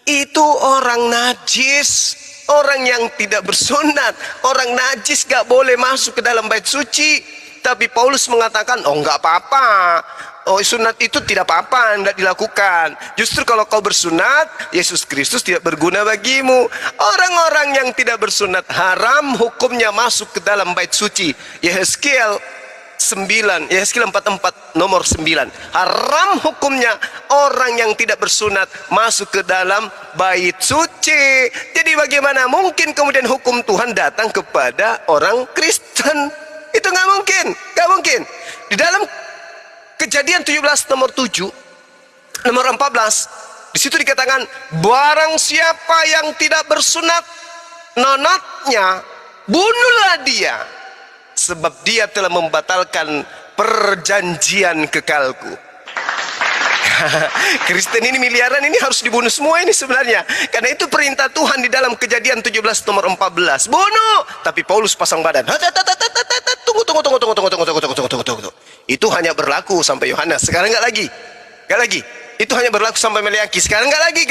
itu orang najis, orang yang tidak bersunat, orang najis gak boleh masuk ke dalam bait suci. Tapi Paulus mengatakan, oh enggak apa-apa, oh sunat itu tidak apa-apa, tidak dilakukan. Justru kalau kau bersunat, Yesus Kristus tidak berguna bagimu. Orang-orang yang tidak bersunat haram hukumnya masuk ke dalam bait suci. Yehezkiel 44 nomor 9. Haram hukumnya orang yang tidak bersunat masuk ke dalam bait suci. Jadi bagaimana mungkin kemudian hukum Tuhan datang kepada orang Kristen? Itu nggak mungkin, nggak mungkin. Di dalam Kejadian 17 nomor 7, nomor 14, di situ dikatakan, barang siapa yang tidak bersunat nonatnya, bunuhlah dia, sebab dia telah membatalkan perjanjian kekalku. Kristen ini miliaran ini harus dibunuh semua ini sebenarnya. Karena itu perintah Tuhan di dalam Kejadian 17 nomor 14. Bunuh. Tapi Paulus pasang badan. Tunggu. Itu hanya berlaku sampai Yohanes. Sekarang enggak lagi. Enggak lagi. Itu hanya berlaku sampai Meleaki. Sekarang enggak lagi.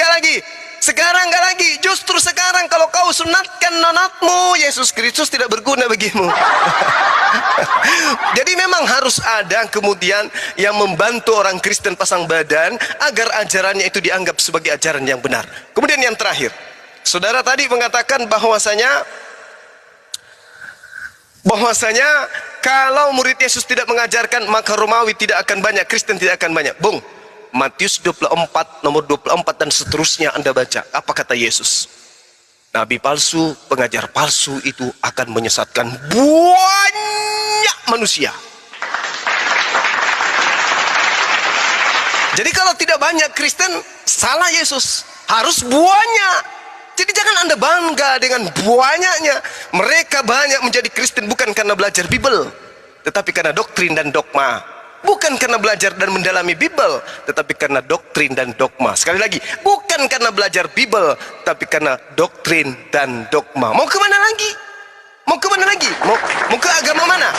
Sekarang enggak lagi. Justru sekarang kalau kau sunatkan nonatmu, Yesus Kristus tidak berguna bagimu. Jadi memang harus ada kemudian yang membantu orang Kristen pasang badan agar ajarannya itu dianggap sebagai ajaran yang benar. Kemudian yang terakhir, saudara tadi mengatakan bahwasanya kalau murid Yesus tidak mengajarkan, maka Romawi tidak akan banyak, Kristen tidak akan banyak. Bung, Matius 24 nomor 24 dan seterusnya Anda baca. Apa kata Yesus? Nabi palsu, pengajar palsu itu akan menyesatkan banyak manusia. Jadi kalau tidak banyak Kristen, salah Yesus. Harus banyak. Jadi jangan Anda bangga dengan banyaknya. Mereka banyak menjadi Kristen bukan karena belajar Bible, tetapi karena doktrin dan dogma. Bukan karena belajar dan mendalami Bible, tetapi karena doktrin dan dogma. Sekali lagi, bukan karena belajar Bible, tapi karena doktrin dan dogma. Mau kemana lagi? Mau kemana lagi? Mau ke agama mana?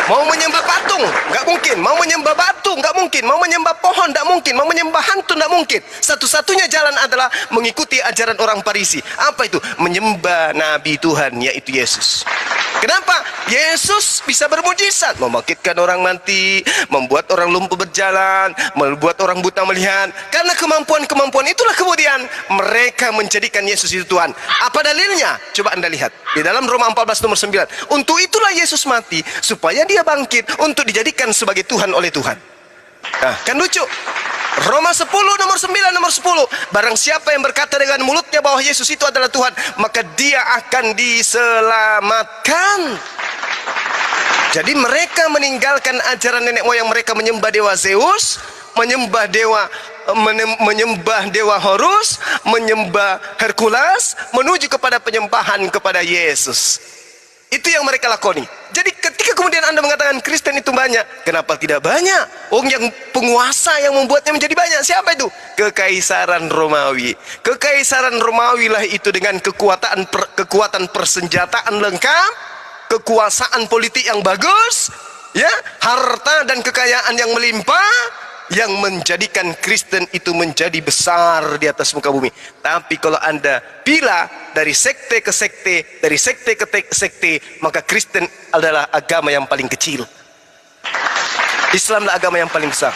Mau menyembah patung? Nggak mungkin. Mau menyembah batu? Nggak mungkin. Mau menyembah pohon? Nggak mungkin. Mau menyembah hantu? Nggak mungkin. Satu-satunya jalan adalah mengikuti ajaran orang Farisi. Apa itu? Menyembah Nabi Tuhan, yaitu Yesus. Kenapa? Yesus bisa bermujizat, membangkitkan orang mati, membuat orang lumpuh berjalan, membuat orang buta melihat. Karena kemampuan-kemampuan itulah kemudian mereka menjadikan Yesus itu Tuhan. Apa dalilnya? Coba Anda lihat di dalam Roma 14 nomor 9. Untuk itulah Yesus mati, supaya dia bangkit untuk dijadikan sebagai Tuhan oleh Tuhan. Nah, kan lucu. Roma 10 nomor 9 nomor 10. Barang siapa yang berkata dengan mulutnya bahwa Yesus itu adalah Tuhan, maka dia akan diselamatkan. Jadi mereka meninggalkan ajaran nenek moyang mereka, menyembah dewa Zeus, menyembah dewa Horus, menyembah Hercules, menuju kepada penyembahan kepada Yesus. Itu yang mereka lakoni. Jadi ketika kemudian Anda mengatakan Kristen itu banyak, kenapa tidak banyak? Yang penguasa yang membuatnya menjadi banyak, siapa itu? Kekaisaran Romawi. Kekaisaran Romawi lah itu dengan kekuatan persenjataan lengkap, kekuasaan politik yang bagus, ya, harta dan kekayaan yang melimpah, yang menjadikan Kristen itu menjadi besar di atas muka bumi. Tapi kalau Anda pilih dari sekte ke sekte, dari sekte ke sekte, maka Kristen adalah agama yang paling kecil. Islam adalah agama yang paling besar.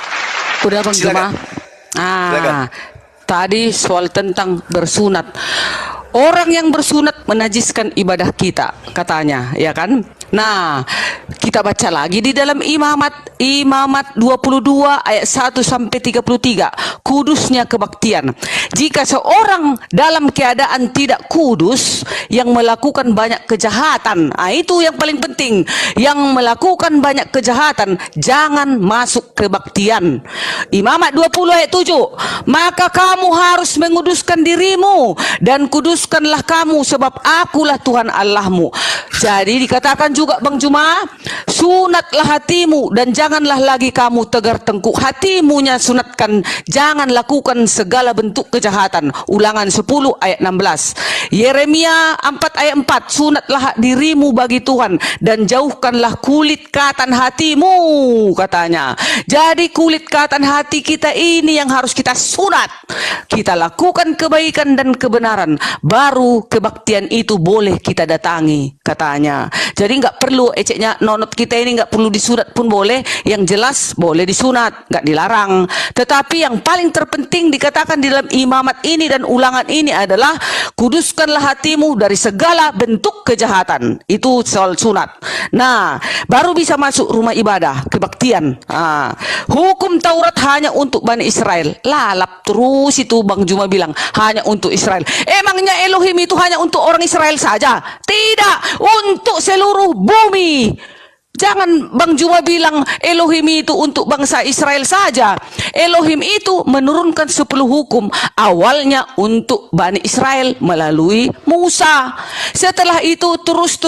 Udah Bang Jemaah. Silakan. Tadi soal tentang bersunat. Orang yang bersunat menajiskan ibadah kita, katanya, ya kan? Nah, kita baca lagi di dalam Imamat 22 ayat 1 sampai 33. Kudusnya kebaktian. jika seorang dalam keadaan tidak kudus yang melakukan banyak kejahatan, itu yang paling penting, yang melakukan banyak kejahatan jangan masuk kebaktian. Imamat 20 ayat 7, maka kamu harus menguduskan dirimu dan kuduskanlah kamu sebab akulah Tuhan Allahmu. Jadi dikatakan juga Bang Juma, sunatlah hatimu dan janganlah lagi kamu tegar tengkuk. Hatimunya sunatkan, jangan lakukan segala bentuk kejahatan. Ulangan 10 ayat 16. Yeremia 4 ayat 4, sunatlah dirimu bagi Tuhan dan jauhkanlah kulit katan hatimu, katanya. Jadi kulit katan hati kita ini yang harus kita sunat. Kita lakukan kebaikan dan kebenaran, baru kebaktian itu boleh kita datangi, katanya. Jadi nggak perlu eceknya nonot kita ini nggak perlu disunat pun boleh, yang jelas boleh disunat, nggak dilarang. Tetapi yang paling terpenting dikatakan di dalam imamat ini dan ulangan ini adalah kuduskanlah hatimu dari segala bentuk kejahatan. Itu soal sunat. Nah, baru bisa masuk rumah ibadah, kebaktian. Hukum Taurat hanya untuk Bani Israel. Lalap terus itu Bang Juma bilang hanya untuk Israel. Emangnya Elohim itu hanya untuk orang Israel saja? Tidak, untuk seluruh bumi. Jangan Bang Juma bilang Elohim itu untuk bangsa Israel saja. Elohim itu menurunkan 10 hukum awalnya untuk Bani Israel melalui Musa. Setelah itu terus.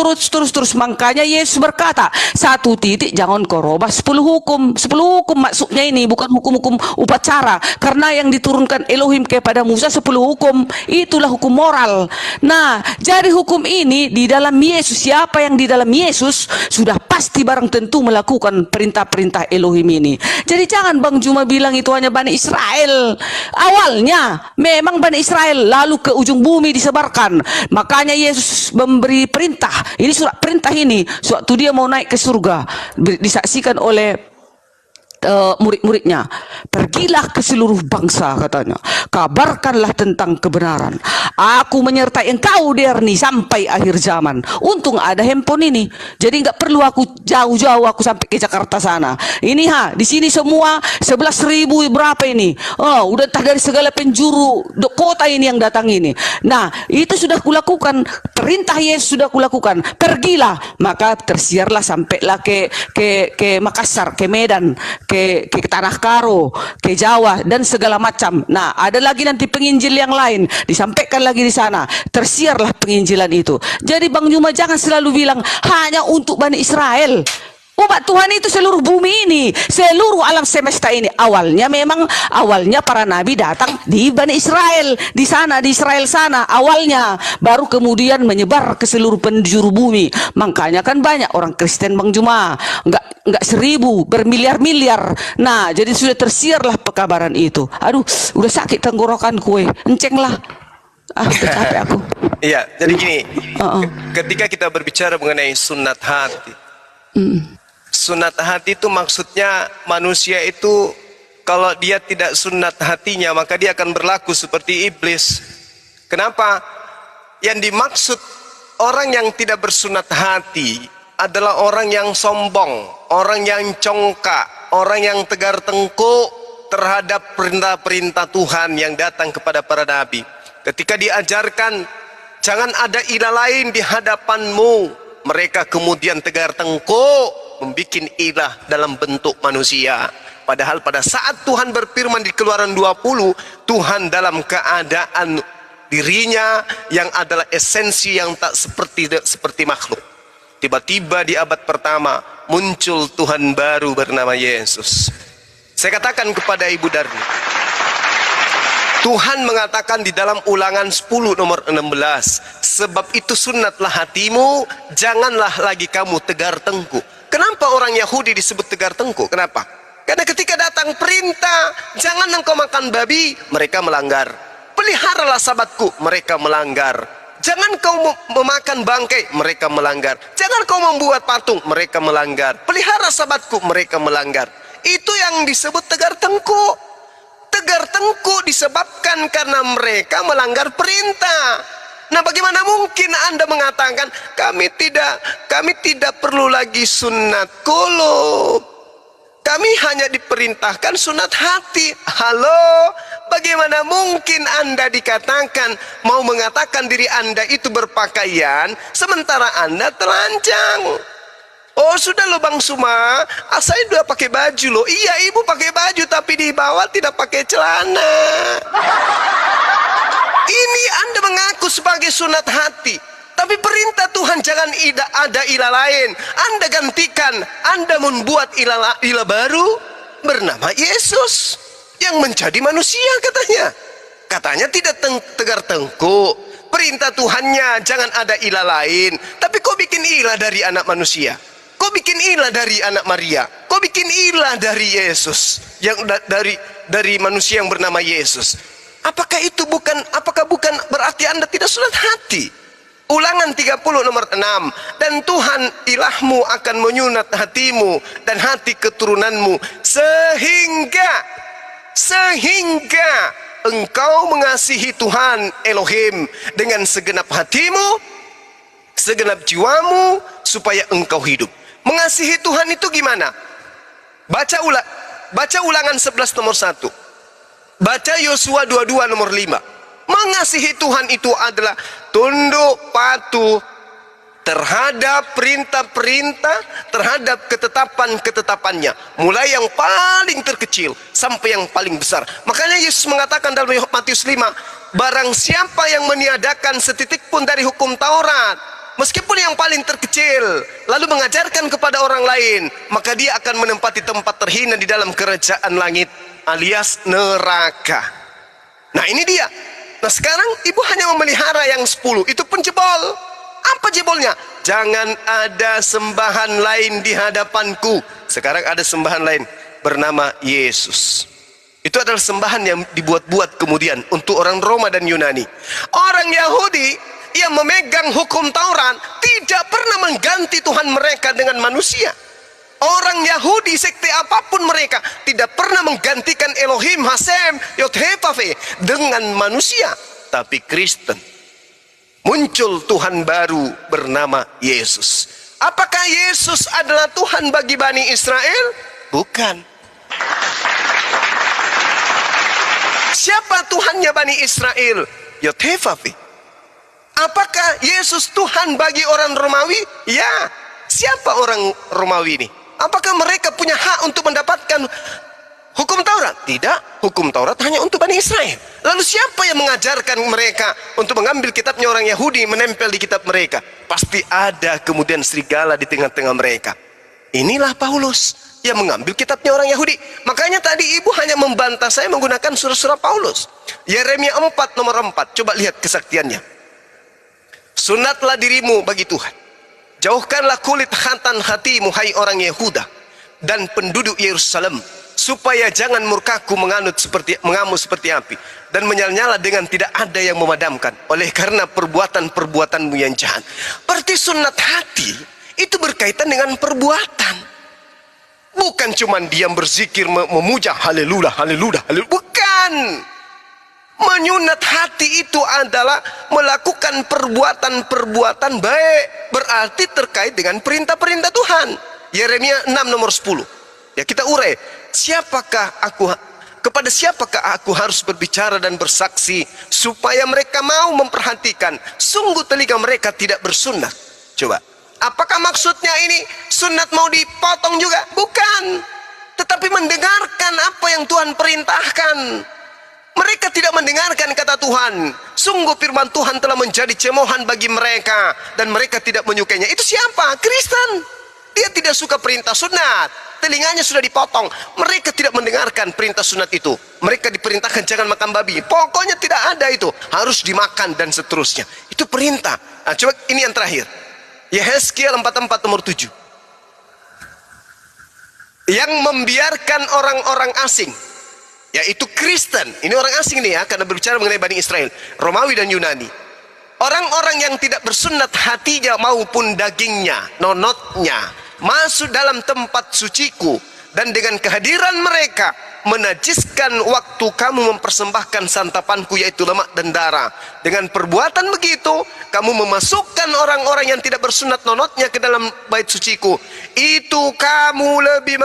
Makanya Yesus berkata, satu titik jangan kau robah 10 hukum. 10 hukum maksudnya ini bukan hukum-hukum upacara. Karena yang diturunkan Elohim kepada Musa 10 hukum. Itulah hukum moral. Nah, jadi hukum ini di dalam Yesus, siapa yang di dalam Yesus sudah pasti barang tentu melakukan perintah-perintah Elohim ini. Jadi jangan Bang Juma bilang itu hanya Bani Israel. Awalnya memang Bani Israel, lalu ke ujung bumi disebarkan. Makanya Yesus memberi perintah. Ini surat perintah ini, sewaktu dia mau naik ke surga, disaksikan oleh murid-muridnya. Pergilah ke seluruh bangsa, katanya. Kabarkanlah tentang kebenaran. Aku menyertai engkau Derni sampai akhir zaman. Untung ada handphone ini. Jadi nggak perlu aku jauh-jauh aku sampai ke Jakarta sana. Ini di sini semua 11.000 berapa ini? Oh, udah entah dari segala penjuru kota ini yang datang ini. Nah, itu sudah kulakukan. Perintah Yesus sudah kulakukan. Pergilah, maka tersiarlah sampailah ke Makassar, ke Medan, ke Tanah Karo, ke Jawa dan segala macam. Nah, ada lagi nanti penginjil yang lain disampaikan lagi di sana. Tersiarlah penginjilan itu. Jadi Bang Juma jangan selalu bilang hanya untuk Bani Israel. Umat Tuhan itu seluruh bumi ini, seluruh alam semesta ini. Awalnya para nabi datang di Bani Israel, di sana, di Israel sana awalnya, baru kemudian menyebar ke seluruh penjuru bumi. Makanya kan banyak orang Kristen Bang Juma, enggak 1000, bermiliar-miliar. Nah, jadi sudah tersiarlah pekabaran itu. Aduh, udah sakit tenggorokan kue, enceng lah. Capek aku. Iya, jadi gini, ketika kita berbicara mengenai sunat hati, sunat hati itu maksudnya manusia itu kalau dia tidak sunat hatinya maka dia akan berlaku seperti iblis. Kenapa? Yang dimaksud orang yang tidak bersunat hati adalah orang yang sombong, orang yang congkak, orang yang tegar tengkuk terhadap perintah-perintah Tuhan yang datang kepada para nabi. Ketika diajarkan jangan ada ilah lain di hadapanmu, mereka kemudian tegar tengkuk membikin ilah dalam bentuk manusia. Padahal pada saat Tuhan berfirman di Keluaran 20, Tuhan dalam keadaan dirinya yang adalah esensi yang tak seperti makhluk. Tiba-tiba di abad pertama muncul Tuhan baru bernama Yesus. Saya katakan kepada Ibu Darni, Tuhan mengatakan di dalam Ulangan 10 nomor 16, sebab itu sunatlah hatimu, janganlah lagi kamu tegar tengkuk. Kenapa orang Yahudi disebut tegar tengkuk? Kenapa? Karena ketika datang perintah, jangan engkau makan babi, mereka melanggar. Peliharalah sabatku, mereka melanggar. Jangan kau memakan bangkai, mereka melanggar. Jangan kau membuat patung, mereka melanggar. Pelihara sabatku, mereka melanggar. Itu yang disebut tegar tengkuk. Tegar tengkuk disebabkan karena mereka melanggar perintah. Nah, bagaimana mungkin Anda mengatakan kami tidak perlu lagi sunat qulub. Kami hanya diperintahkan sunat hati. Halo, Bagaimana mungkin Anda dikatakan mau mengatakan diri Anda itu berpakaian sementara Anda telanjang? Oh sudah loh Bang Suma, saya udah pakai baju loh. Iya ibu pakai baju tapi di bawah tidak pakai celana. Ini Anda mengaku sebagai sunat hati, tapi perintah Tuhan jangan ada ilah lain. Anda gantikan, Anda membuat ilah baru bernama Yesus yang menjadi manusia katanya. Katanya tidak tegar tengkuk. Perintah Tuhannya jangan ada ilah lain, tapi kok bikin ilah dari anak manusia? Kok bikin ilah dari anak Maria? Kok bikin ilah dari Yesus yang dari manusia yang bernama Yesus? Apakah bukan berarti Anda tidak sunat hati? Ulangan 30 nomor 6. Dan Tuhan ilahmu akan menyunat hatimu dan hati keturunanmu sehingga engkau mengasihi Tuhan Elohim dengan segenap hatimu, segenap jiwamu, supaya engkau hidup. Mengasihi Tuhan itu gimana? Baca ulangan 11 nomor 1. Baca Yosua 22 nomor 5. Mengasihi Tuhan itu adalah tunduk patuh terhadap perintah-perintah, terhadap ketetapan-ketetapannya, mulai yang paling terkecil sampai yang paling besar. Makanya Yesus mengatakan dalam Matius 5, barang siapa yang meniadakan setitik pun dari hukum Taurat, meskipun yang paling terkecil, lalu mengajarkan kepada orang lain, maka dia akan menempati tempat terhina di dalam kerajaan langit, alias neraka. Nah ini dia. Nah sekarang ibu hanya memelihara yang 10, itu pun jebol. Apa jebolnya? Jangan ada sembahan lain di hadapanku. Sekarang ada sembahan lain bernama Yesus. Itu adalah sembahan yang dibuat-buat kemudian untuk orang Roma dan Yunani. Orang Yahudi yang memegang hukum Taurat tidak pernah mengganti Tuhan mereka dengan manusia. Orang Yahudi sekte apapun mereka tidak pernah menggantikan Elohim, Hasem, Yod-Heh-Vav-He dengan manusia. Tapi Kristen muncul Tuhan baru bernama Yesus. Apakah Yesus adalah Tuhan bagi Bani Israel? Bukan. Siapa Tuhannya Bani Israel? Yod-Heh-Vav-He. Apakah Yesus Tuhan bagi orang Romawi? Ya. Siapa orang Romawi ini? Apakah mereka punya hak untuk mendapatkan hukum Taurat? Tidak. Hukum Taurat hanya untuk Bani Israel. Lalu siapa yang mengajarkan mereka untuk mengambil kitabnya orang Yahudi, menempel di kitab mereka? Pasti ada kemudian serigala di tengah-tengah mereka. Inilah Paulus yang mengambil kitabnya orang Yahudi. Makanya tadi ibu hanya membantah saya menggunakan surah-surah Paulus. Yeremia 4 nomor 4. Coba lihat kesaktiannya. Sunatlah dirimu bagi Tuhan. Jauhkanlah kulit khantan hatimu, hai orang Yehuda dan penduduk Yerusalem, supaya jangan murkaku mengamuk seperti api dan menyala-nyala dengan tidak ada yang memadamkan oleh karena perbuatan-perbuatanmu yang jahat. Berarti sunat hati itu berkaitan dengan perbuatan. Bukan cuma diam berzikir memuja haleluya, haleluya, haleluya. Bukan. Menyunat hati itu adalah melakukan perbuatan-perbuatan baik, berarti terkait dengan perintah-perintah Tuhan. Yeremia 6 nomor 10. Ya kita urai, kepada siapakah aku harus berbicara dan bersaksi supaya mereka mau memperhatikan, sungguh telinga mereka tidak bersunat. Coba, apakah maksudnya ini sunat mau dipotong juga? Bukan. Tetapi mendengarkan apa yang Tuhan perintahkan. Mereka tidak mendengarkan kata Tuhan. Sungguh firman Tuhan telah menjadi cemoohan bagi mereka dan mereka tidak menyukainya. Itu siapa? Kristen. Dia tidak suka perintah sunat. Telinganya sudah dipotong. Mereka tidak mendengarkan perintah sunat itu. Mereka diperintahkan jangan makan babi. Pokoknya tidak ada itu. Harus dimakan dan seterusnya. Itu perintah. Nah, coba ini yang terakhir. Yehezkiel 44 nomor 7. Yang membiarkan orang-orang asing, yaitu Kristen, ini orang asing nih ya, karena berbicara mengenai Bani Israel, Romawi dan Yunani. Orang-orang yang tidak bersunat hatinya maupun dagingnya, nonotnya, masuk dalam tempat suciku dan dengan kehadiran mereka menajiskan waktu kamu mempersembahkan santapanku, yaitu lemak dan darah. Dengan perbuatan begitu kamu memasukkan orang-orang yang tidak bersunat nonotnya ke dalam bait suciku. Itu kamu lebih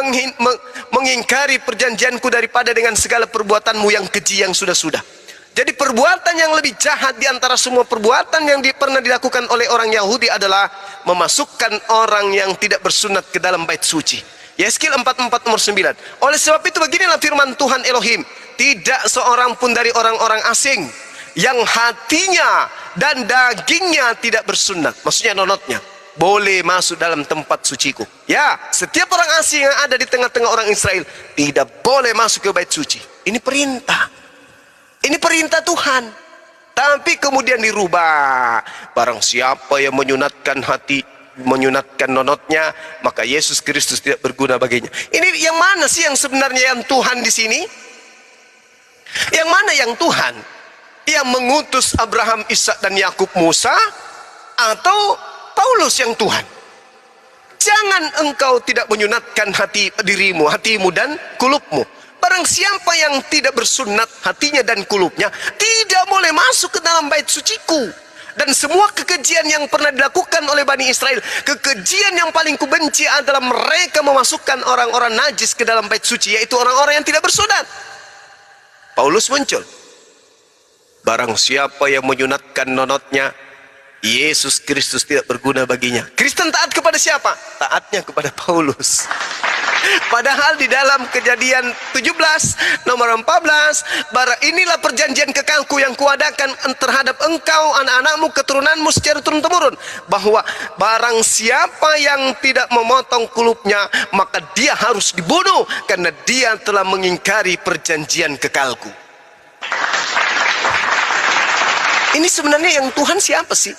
mengingkari perjanjianku daripada dengan segala perbuatanmu yang keji yang sudah-sudah. Jadi perbuatan yang lebih jahat di antara semua perbuatan yang pernah dilakukan oleh orang Yahudi adalah memasukkan orang yang tidak bersunat ke dalam bait suci. Yeskil 44 nomor 9. Oleh sebab itu beginilah firman Tuhan Elohim, tidak seorang pun dari orang-orang asing yang hatinya dan dagingnya tidak bersunat, maksudnya nonotnya, boleh masuk dalam tempat suciku. Ya, setiap orang asing yang ada di tengah-tengah orang Israel tidak boleh masuk ke bait suci. Ini perintah. Ini perintah Tuhan. Tapi kemudian dirubah. Barang siapa yang menyunatkan nonotnya, maka Yesus Kristus tidak berguna baginya. Ini yang mana sih yang sebenarnya yang Tuhan di sini? Yang mana yang Tuhan? Yang mengutus Abraham, Ishak dan Yakub, Musa, atau Paulus yang Tuhan? Jangan engkau tidak menyunatkan hatimu dan kulupmu. Barang siapa yang tidak bersunat hatinya dan kulupnya tidak boleh masuk ke dalam bait suciku. Dan semua kekejian yang pernah dilakukan oleh Bani Israel, kekejian yang paling kubenci adalah mereka memasukkan orang-orang najis ke dalam bait suci, yaitu orang-orang yang tidak bersunat. Paulus muncul. Barang siapa yang menyunatkan nonotnya, Yesus Kristus tidak berguna baginya. Kristen taat kepada siapa? Taatnya kepada Paulus. Padahal di dalam Kejadian 17 nomor 14, inilah perjanjian kekalku yang kuadakan terhadap engkau, anak-anakmu, keturunanmu secara turun-temurun, bahwa barang siapa yang tidak memotong kulupnya, maka dia harus dibunuh, karena dia telah mengingkari perjanjian kekalku. Ini sebenarnya yang Tuhan siapa sih?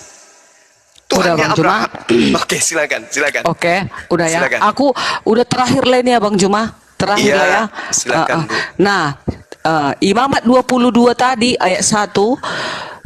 Tuhannya Bang Juma. Oke, silakan. Oke, udah ya. Silakan. Aku udah terakhir lah ini ya Bang Juma. Terakhir Iya, lah ya. silakan, Bu. Nah, Imamat 22 tadi ayat 1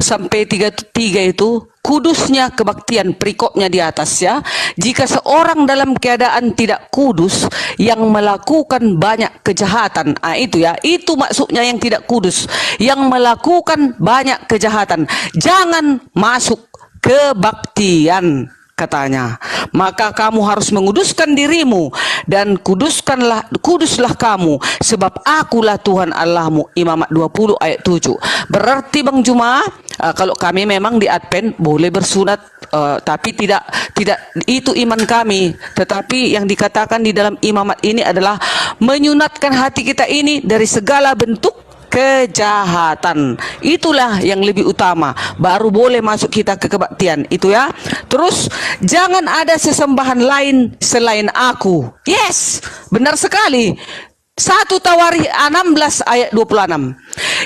sampai 33 itu kudusnya kebaktian, perikopnya di atas ya. Jika seorang dalam keadaan tidak kudus yang melakukan banyak kejahatan, itu ya, itu maksudnya yang tidak kudus, yang melakukan banyak kejahatan, jangan masuk kebaktian, katanya. Maka kamu harus menguduskan dirimu dan kuduslah kamu, sebab akulah Tuhan Allahmu. Imamat 20 ayat 7. Berarti Bang Juma, kalau kami memang di Advent boleh bersunat, tapi tidak itu iman kami. Tetapi yang dikatakan di dalam imamat ini adalah menyunatkan hati kita ini dari segala bentuk kejahatan. Itulah yang lebih utama, baru boleh masuk kita ke kebaktian itu ya. Terus jangan ada sesembahan lain selain aku. Yes, benar sekali. 1 Tawarikh 16 ayat 26.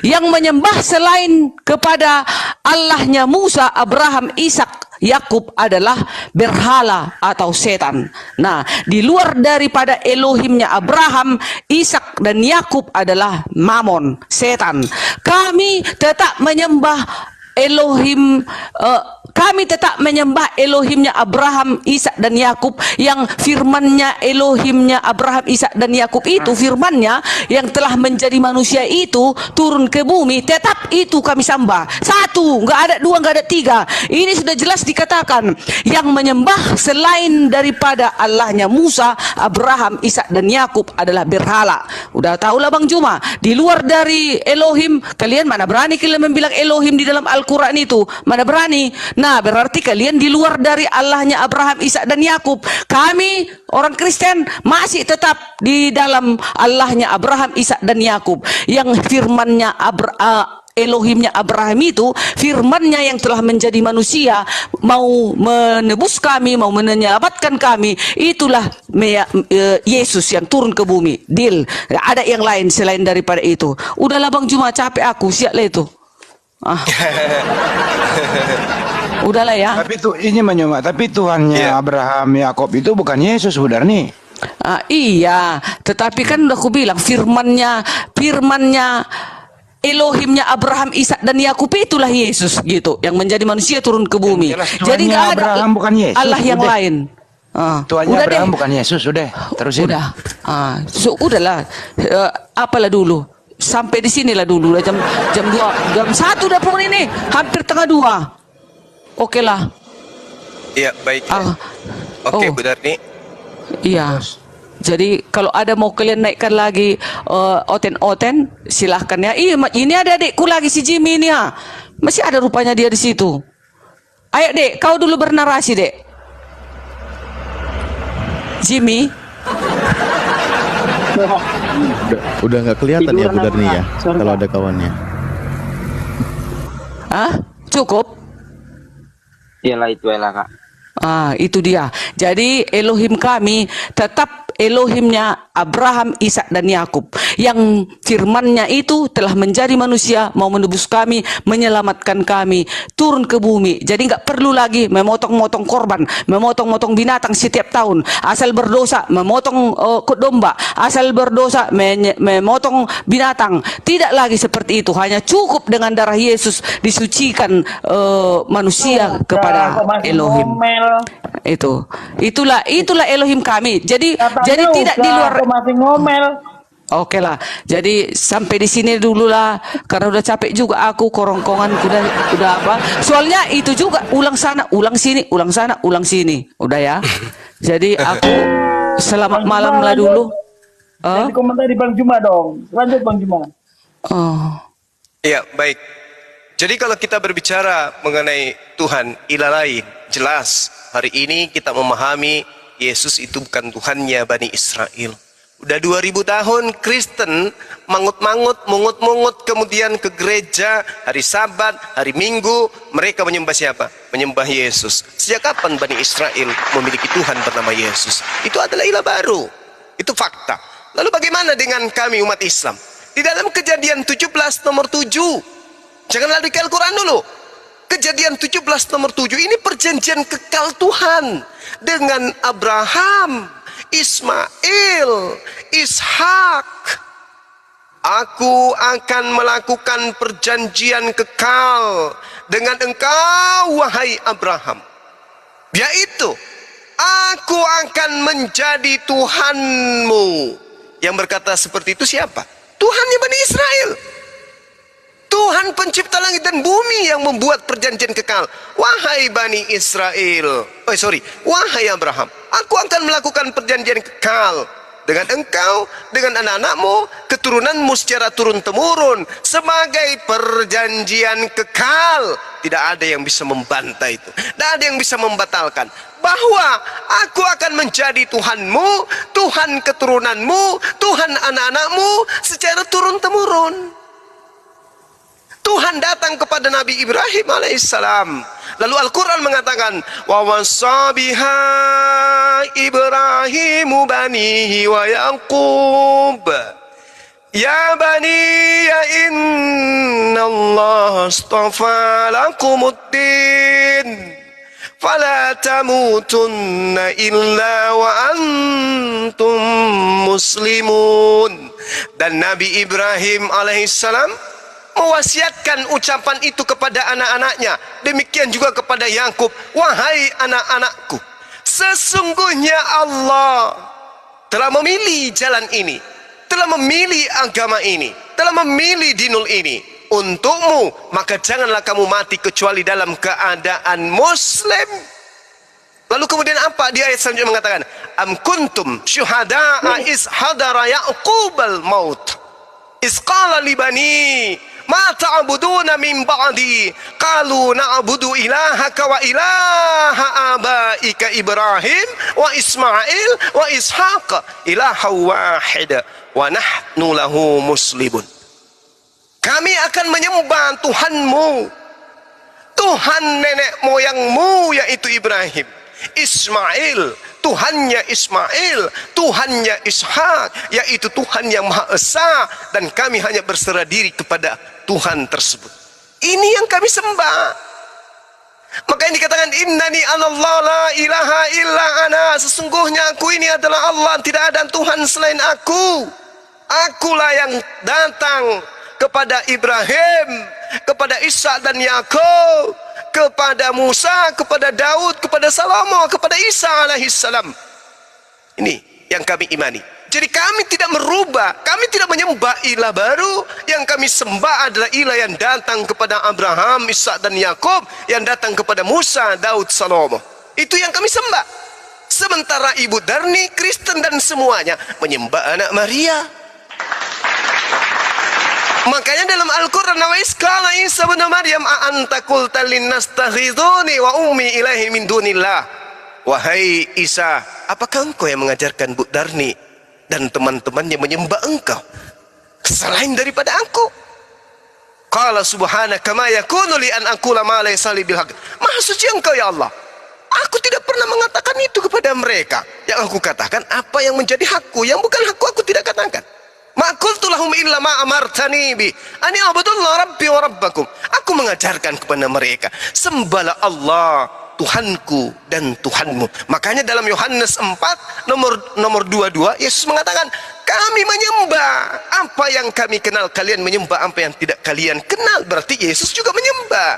Yang menyembah selain kepada Allahnya Musa, Abraham, Ishak, Yakub adalah berhala atau setan. Nah, di luar daripada Elohimnya Abraham, Ishak dan Yakub adalah Mamon, setan. Kami tetap menyembah Elohim, kami tetap menyembah Elohimnya Abraham, Ishak dan Yakub, yang firmannya Elohimnya Abraham, Ishak dan Yakub itu, firmannya yang telah menjadi manusia itu turun ke bumi, tetap itu kami sembah. Satu, nggak ada dua, nggak ada tiga. Ini sudah jelas dikatakan, yang menyembah selain daripada Allahnya Musa, Abraham, Ishak dan Yakub adalah berhala. Udah tahulah Bang Juma, di luar dari Elohim, kalian mana berani kalian membilang Elohim di dalam Al-Quran itu? Mana berani? Nah, berarti kalian di luar dari Allahnya Abraham, Ishak dan Yakub. Kami orang Kristen masih tetap di dalam Allahnya Abraham, Ishak dan Yakub, yang firmannya Elohimnya Abraham itu, firmannya yang telah menjadi manusia, mau menebus kami, mau menyelamatkan kami. Itulah Yesus yang turun ke bumi. Deal. Ada yang lain selain daripada itu. Udahlah Bang Juma, capek aku, siaplah itu. Udahlah ya. Tapi itu ini menyomak. Tapi Tuhannya Abraham, Yakub itu bukan Yesus, Saudara nih. Iya, tetapi kan udah aku bilang firmannya Elohimnya Abraham, Ishak dan Yakub itulah Yesus gitu, yang menjadi manusia turun ke bumi. Jadi nggak ada Abraham bukan Yesus, Allah yang udah. lain. Tuhannya Udah Abraham deh. bukan Yesus, sudah. Terusin. Udah. Udahlah, apalah dulu. Sampai di sinilah dulu, jam 2, jam 1 udah pun ini, hampir tengah 2. Oke lah. Iya, baik. Oke, Bu Darni. Iya. Jadi kalau ada mau kalian naikkan lagi oten-oten, silahkan ya. Ini ada adikku lagi si Jimmy ini ya. Masih ada rupanya dia di situ. Ayo Dek, kau dulu bernarasi Dek. Jimmy. Udah nggak kelihatan ya Bu Darni ya, Sorry, kalau Pak. ada kawannya. Cukup? Iyalah itu elah Kak. Itu dia. Jadi Elohim kami tetap Elohimnya Abraham, Ishak dan Yakub, yang firman-Nya itu telah menjadi manusia, mau menebus kami, menyelamatkan kami, turun ke bumi. Jadi nggak perlu lagi memotong-motong korban, memotong-motong binatang setiap tahun. Asal berdosa memotong domba, asal berdosa memotong binatang. Tidak lagi seperti itu. Hanya cukup dengan darah Yesus disucikan manusia kepada Elohim. Itulah Elohim kami. Jadi tidak di luar. Masih ngomel. Oke lah. Jadi sampai di sini dulu lah, karena udah capek juga aku, korongkongan udah apa. Soalnya itu juga ulang sana, ulang sini, ulang sana, ulang sini. Udah ya. Jadi aku selamat malam lah dulu. Jadi komentar di Bang Juma dong. Lanjut Bang Juma. Iya, baik. Jadi kalau kita berbicara mengenai Tuhan ilah lain, jelas hari ini kita memahami Yesus itu bukan Tuhannya Bani Israel. Udah 2000 tahun Kristen mangut-mangut, mungut-mungut, kemudian ke gereja hari Sabat, hari Minggu, mereka menyembah siapa? Menyembah Yesus. Sejak kapan Bani Israel memiliki Tuhan bernama Yesus? Itu adalah ilah baru. Itu fakta. Lalu bagaimana dengan kami umat Islam? Di dalam Kejadian 17 nomor 7. Jangan lari ke Al-Quran dulu. Kejadian 17 nomor 7 ini perjanjian kekal Tuhan dengan Abraham, Ismail, Ishak. Aku akan melakukan perjanjian kekal dengan engkau, wahai Abraham. Yaitu, aku akan menjadi Tuhanmu. Yang berkata seperti itu siapa? Tuhannya Bani Israel. Tuhan pencipta langit dan bumi yang membuat perjanjian kekal. Wahai Bani Israel, wahai Abraham, aku akan melakukan perjanjian kekal dengan engkau, dengan anak-anakmu, keturunanmu secara turun-temurun, sebagai perjanjian kekal. Tidak ada yang bisa membantah itu. Tidak ada yang bisa membatalkan bahwa aku akan menjadi Tuhanmu, Tuhan keturunanmu, Tuhan anak-anakmu secara turun-temurun. Tuhan datang kepada Nabi Ibrahim alaihissalam. Lalu Al-Quran mengatakan, wa wasabiha Ibrahimu banihi wa Yaqub. Ya bani ya inna Allah astafa lakumuddin. Fala tamutunna illa wa antum muslimun. Dan Nabi Ibrahim alaihissalam mewasiatkan ucapan itu kepada anak-anaknya, demikian juga kepada Yakub. Wahai anak-anakku, sesungguhnya Allah telah memilih jalan ini, telah memilih agama ini, telah memilih dinul ini untukmu, maka janganlah kamu mati kecuali dalam keadaan muslim. Lalu kemudian apa di ayat selanjutnya mengatakan, am kuntum syuhada'a is hadara ya'qubal maut is qala libani ma ta'buduna min ba'di qalu na'budu ilahaka wa ilaha abaika Ibrahim wa Ismail wa Ishaq ilaha wahid wa nahnu lahu muslimun. Kami akan menyembah Tuhanmu, Tuhan nenek moyangmu yaitu Ibrahim, Ismail, Tuhannya Ismail, Tuhannya Ishak, yaitu Tuhan yang Maha Esa, dan kami hanya berserah diri kepada Tuhan tersebut. Ini yang kami sembah. Maka yang dikatakan innani anallah la ilaha illa ana, sesungguhnya aku ini adalah Allah, tidak ada Tuhan selain aku. Akulah yang datang kepada Ibrahim, kepada Ishak dan Yakub, kepada Musa, kepada Daud, kepada Salomo, kepada Isa alaihissalam. Ini yang kami imani. Jadi kami tidak merubah, kami tidak menyembah ilah baru. Yang kami sembah adalah ilah yang datang kepada Abraham, Ishak dan Yakub, yang datang kepada Musa, Daud, Salomo. Itu yang kami sembah. Sementara Ibu Darni, Kristen dan semuanya menyembah anak Maria. Makanya dalam Al-Quran, wa iskala Isa bin Maryam a anta qulta linnas takhizuni wa ummi ilahi min dunillah. Wahai Isa, apakah engkau yang mengajarkan Bu Darni dan teman-temannya menyembah engkau selain daripada aku? Qala subhanaka ma yakunu li an aqula ma laysa li bil haqq. Maha suci engkau ya Allah. Aku tidak pernah mengatakan itu kepada mereka. Yang aku katakan apa yang menjadi hakku, yang bukan hakku aku tidak katakan. Ma qultu lahum illa ma amartani bi ani abudullah rabbi wa rabbakum. Aku mengajarkan kepada mereka, sembahlah Allah Tuhanku dan Tuhanmu. Makanya dalam Yohanes 4 nomor 22 Yesus mengatakan, kami menyembah apa yang kami kenal, kalian menyembah apa yang tidak kalian kenal. Berarti Yesus juga menyembah.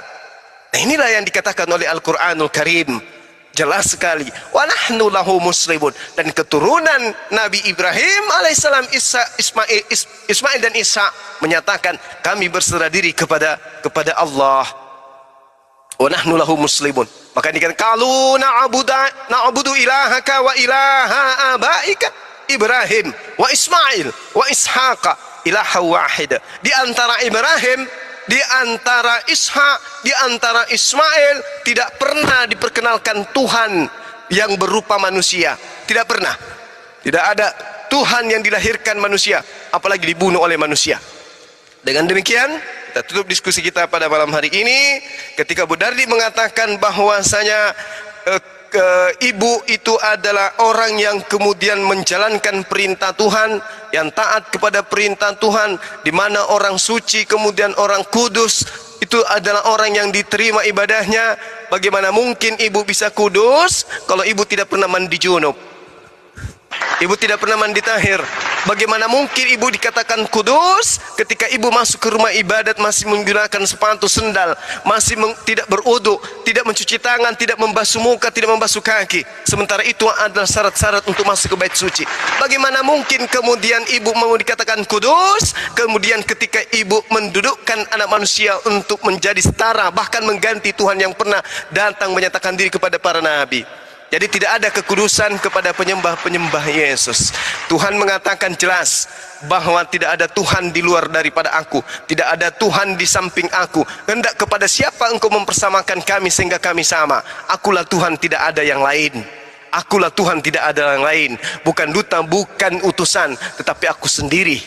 Nah, inilah yang dikatakan oleh Al-Qur'anul Karim. Jelas sekali, wa nahnu lahu muslimun. Dan keturunan Nabi Ibrahim alaihissalam, Ismail dan Isa menyatakan kami berserah diri kepada Allah. Wa nahnu lahu muslimun. Maka dikatakan qalu na'budu ilahaka wa ilaha abaika Ibrahim wa Ismail wa Ishaqa ilaha wahid. Di antara Ibrahim, di antara Ishak, di antara Ismail tidak pernah diperkenalkan Tuhan yang berupa manusia. Tidak pernah. Tidak ada Tuhan yang dilahirkan manusia, apalagi dibunuh oleh manusia. Dengan demikian, kita tutup diskusi kita pada malam hari ini. Ketika Bu Darni mengatakan bahwasanya ibu itu adalah orang yang kemudian menjalankan perintah Tuhan, yang taat kepada perintah Tuhan, di mana orang suci kemudian orang kudus itu adalah orang yang diterima ibadahnya. Bagaimana mungkin ibu bisa kudus kalau ibu tidak pernah mandi junub? Ibu tidak pernah mandi tahir. Bagaimana mungkin ibu dikatakan kudus ketika ibu masuk ke rumah ibadat masih menggunakan sepatu sendal, masih tidak berwudu, tidak mencuci tangan, tidak membasuh muka, tidak membasuh kaki. Sementara itu adalah syarat-syarat untuk masuk ke bait suci. Bagaimana mungkin kemudian ibu mau dikatakan kudus, kemudian ketika ibu mendudukkan anak manusia untuk menjadi setara, bahkan mengganti Tuhan yang pernah datang menyatakan diri kepada para nabi. Jadi tidak ada kekudusan kepada penyembah-penyembah Yesus. Tuhan mengatakan jelas bahwa tidak ada Tuhan di luar daripada aku, tidak ada Tuhan di samping aku. Hendak kepada siapa engkau mempersamakan kami sehingga kami sama? Akulah Tuhan, tidak ada yang lain. Akulah Tuhan, tidak ada yang lain. Bukan duta, bukan utusan, tetapi aku sendiri.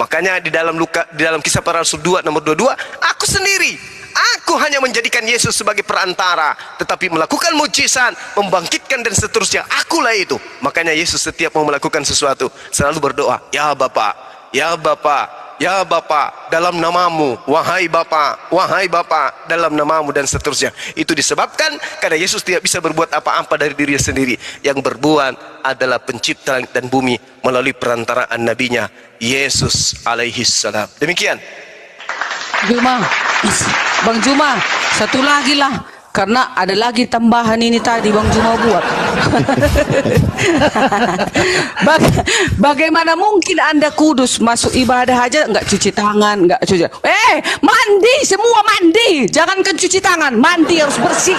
Makanya di dalam Kisah Para Rasul 2 nomor 22, aku sendiri. Aku hanya menjadikan Yesus sebagai perantara, tetapi melakukan mujizat, membangkitkan dan seterusnya, akulah itu. Makanya Yesus setiap mau melakukan sesuatu selalu berdoa, ya Bapa, ya Bapa, ya Bapa, dalam namamu, wahai Bapa, dalam namamu, dan seterusnya. Itu disebabkan karena Yesus tidak bisa berbuat apa-apa dari dirinya sendiri. Yang berbuat adalah pencipta langit dan bumi melalui perantaraan nabinya Yesus alaihi salam. Demikian. Bang Juma, satu lagi lah, karena ada lagi tambahan ini tadi Bang Juma buat. Bagaimana mungkin Anda kudus masuk ibadah aja nggak cuci tangan, nggak cuci? Mandi, semua mandi, jangankan cuci tangan, mandi harus bersih.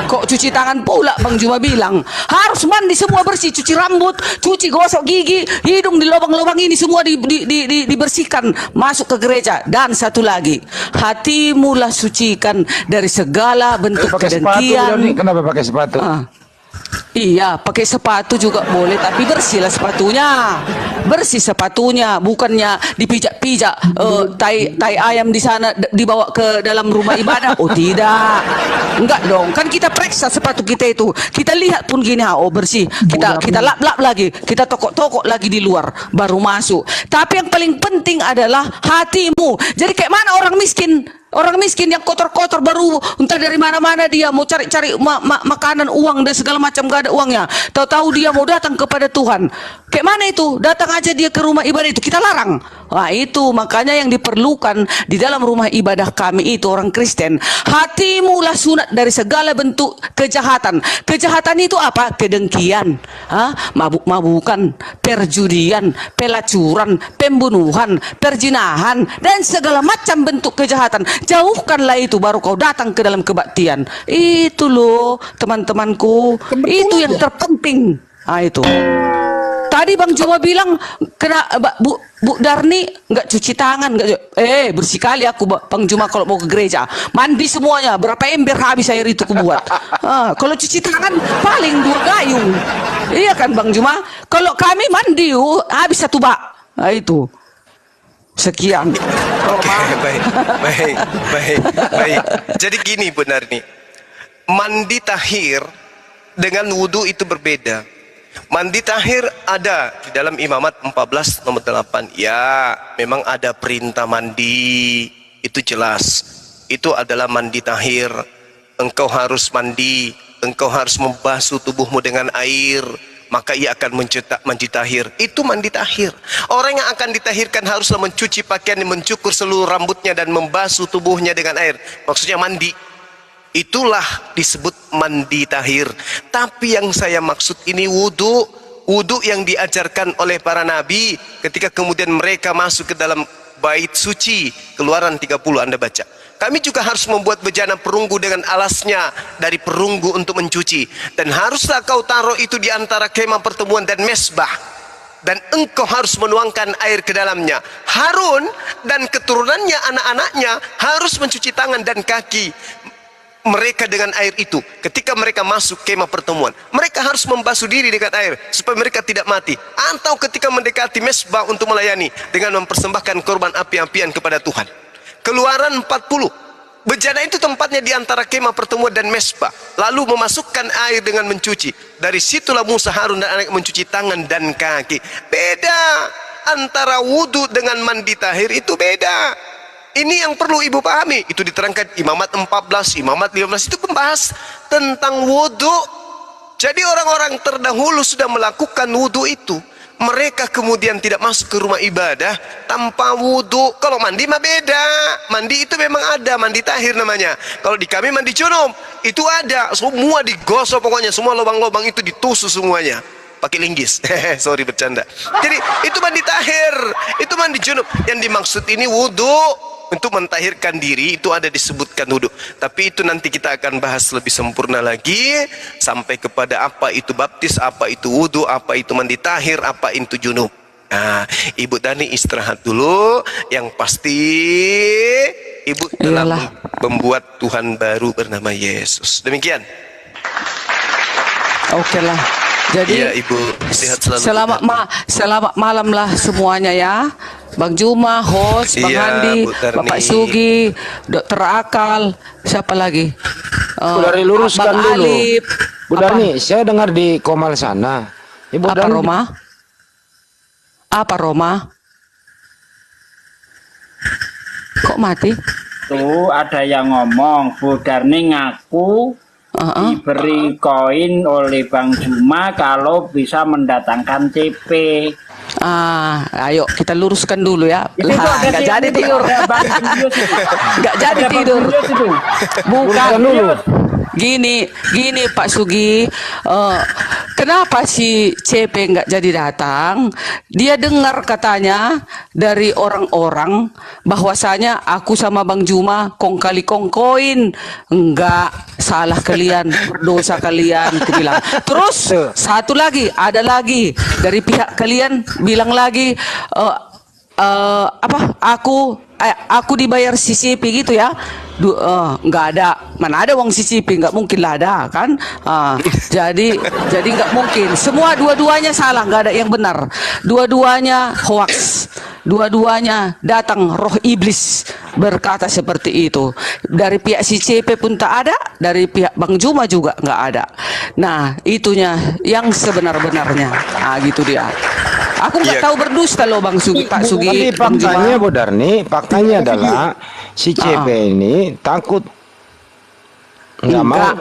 Kok cuci tangan pula Bang Juma bilang harus mandi semua bersih, cuci rambut, cuci gosok gigi, hidung di lubang-lubang ini semua dibersihkan masuk ke gereja. Dan satu lagi, hatimu lah sucikan dari segala bentuk kedengkian. Kenapa pakai sepatu? Iya, pakai sepatu juga boleh, tapi bersihlah sepatunya. Bersih sepatunya, bukannya dipijak-pijak tai ayam di sana dibawa ke dalam rumah ibadah. Oh tidak. Enggak dong. Kan kita periksa sepatu kita itu. Kita lihat pun gini, oh bersih. Kita lap-lap lagi, kita tokok-tokok lagi di luar baru masuk. Tapi yang paling penting adalah hatimu. Jadi kayak mana orang miskin? Orang miskin yang kotor-kotor baru entah dari mana-mana dia mau cari-cari makanan, uang dan segala macam, gak ada uangnya. Tahu-tahu dia mau datang kepada Tuhan. Kayak mana itu? Datang aja dia ke rumah ibadah itu. Kita larang. Nah, itu makanya yang diperlukan di dalam rumah ibadah kami itu orang Kristen, hatimu lah sunat dari segala bentuk kejahatan. Kejahatan itu apa? Kedengkian, mabuk-mabukan, perjudian, pelacuran, pembunuhan, perjinahan, dan segala macam bentuk kejahatan. Jauhkanlah itu, baru kau datang ke dalam kebaktian. Itu loh teman-temanku, itu yang terpenting. Nah, itu. Tadi Bang Juma bilang kena Bu Darni nggak cuci tangan, nggak bersih kali aku Bang Juma kalau mau ke gereja mandi semuanya, berapa ember habis air itu ku buat. Kalau cuci tangan paling 2 gayung, iya kan Bang Juma? Kalau kami mandi habis 1 bak. Nah, itu sekian. Oke, baik. Jadi gini Bu Darni, mandi tahir dengan wudhu itu berbeda. Mandi tahir ada di dalam Imamat 14 nomor 8. Ya, memang ada perintah mandi. Itu jelas. Itu adalah mandi tahir. Engkau harus mandi. Engkau harus membasuh tubuhmu dengan air. Maka ia akan mencetak mandi tahir. Itu mandi tahir. Orang yang akan ditahirkan haruslah mencuci pakaian, mencukur seluruh rambutnya dan membasuh tubuhnya dengan air. Maksudnya mandi. Itulah disebut mandi tahir. Tapi yang saya maksud ini wudhu. Wudhu yang diajarkan oleh para nabi ketika kemudian mereka masuk ke dalam bait suci. Keluaran 30 Anda baca. Kami juga harus membuat bejana perunggu dengan alasnya dari perunggu untuk mencuci. Dan haruslah kau taruh itu di antara kemah pertemuan dan mesbah. Dan engkau harus menuangkan air ke dalamnya. Harun dan keturunannya, anak-anaknya harus mencuci tangan dan kaki mereka dengan air itu. Ketika mereka masuk kemah pertemuan, mereka harus membasuh diri dengan air supaya mereka tidak mati. Atau ketika mendekati mesbah untuk melayani dengan mempersembahkan korban api-apian kepada Tuhan. Keluaran 40, bejana itu tempatnya di antara kemah pertemuan dan mesbah. Lalu memasukkan air dengan mencuci. Dari situlah Musa, Harun dan anak mencuci tangan dan kaki. Beda antara wudhu dengan mandi tahir, itu beda. Ini yang perlu ibu pahami. Itu diterangkan Imamat 14, Imamat 15 itu membahas tentang wudhu. Jadi orang-orang terdahulu sudah melakukan wudhu itu. Mereka kemudian tidak masuk ke rumah ibadah tanpa wudhu. Kalau mandi mah beda. Mandi itu memang ada, mandi tahir namanya. Kalau di kami mandi junub, itu ada. Semua digosok pokoknya, semua lubang-lubang itu ditusuk semuanya. Pakai linggis. Sorry bercanda. Jadi itu mandi tahir, itu mandi junub. Yang dimaksud ini wudhu. Untuk mentahirkan diri itu ada disebutkan wudhu. Tapi itu nanti kita akan bahas lebih sempurna lagi. Sampai kepada apa itu baptis, apa itu wudhu, apa itu mandi tahir, apa itu junub. Nah, Ibu Dani istirahat dulu. Yang pasti Ibu telah membuat Tuhan baru bernama Yesus. Demikian. Oke lah. Jadi ya, Ibu sehat selalu. Selamat malam lah semuanya ya. Bang Juma, host, Bang Andi, Bapak Sugi, Dokter Akal, siapa lagi? Bu Darni luruskan Bang dulu. Alip. Bu Darni, saya dengar di Komal sana. Ibu Apa Darni, Roma? Apa Roma? Kok mati? Tuh ada yang ngomong Bu Darni ngaku diberi koin oleh Bang Juma kalau bisa mendatangkan CP. Ayo kita luruskan dulu ya. Nggak jadi tidur. Nggak jadi tidur. Bukan dulu. Gini Pak Sugi, kenapa si CP nggak jadi datang? Dia dengar katanya dari orang-orang bahwasanya aku sama Bang Juma kong kali kongkoin. Enggak, salah kalian, berdosa kalian, aku bilang. Terus satu lagi, ada lagi dari pihak kalian bilang lagi aku dibayar CCP gitu ya. Nggak ada, mana ada uang CCP, nggak mungkin lah ada kan. Jadi nggak mungkin. Semua dua-duanya salah, nggak ada yang benar. Dua-duanya hoax, dua-duanya datang roh iblis berkata seperti itu. Dari pihak CCP pun tak ada, dari pihak Bang Juma juga nggak ada. Nah itunya yang sebenar-benarnya. Gitu dia. Aku nggak tahu berdusta loh Bang Sugi, Pak Sugi. Tapi faktanya Bu Darni, faktanya adalah si CP ini takut nggak mau.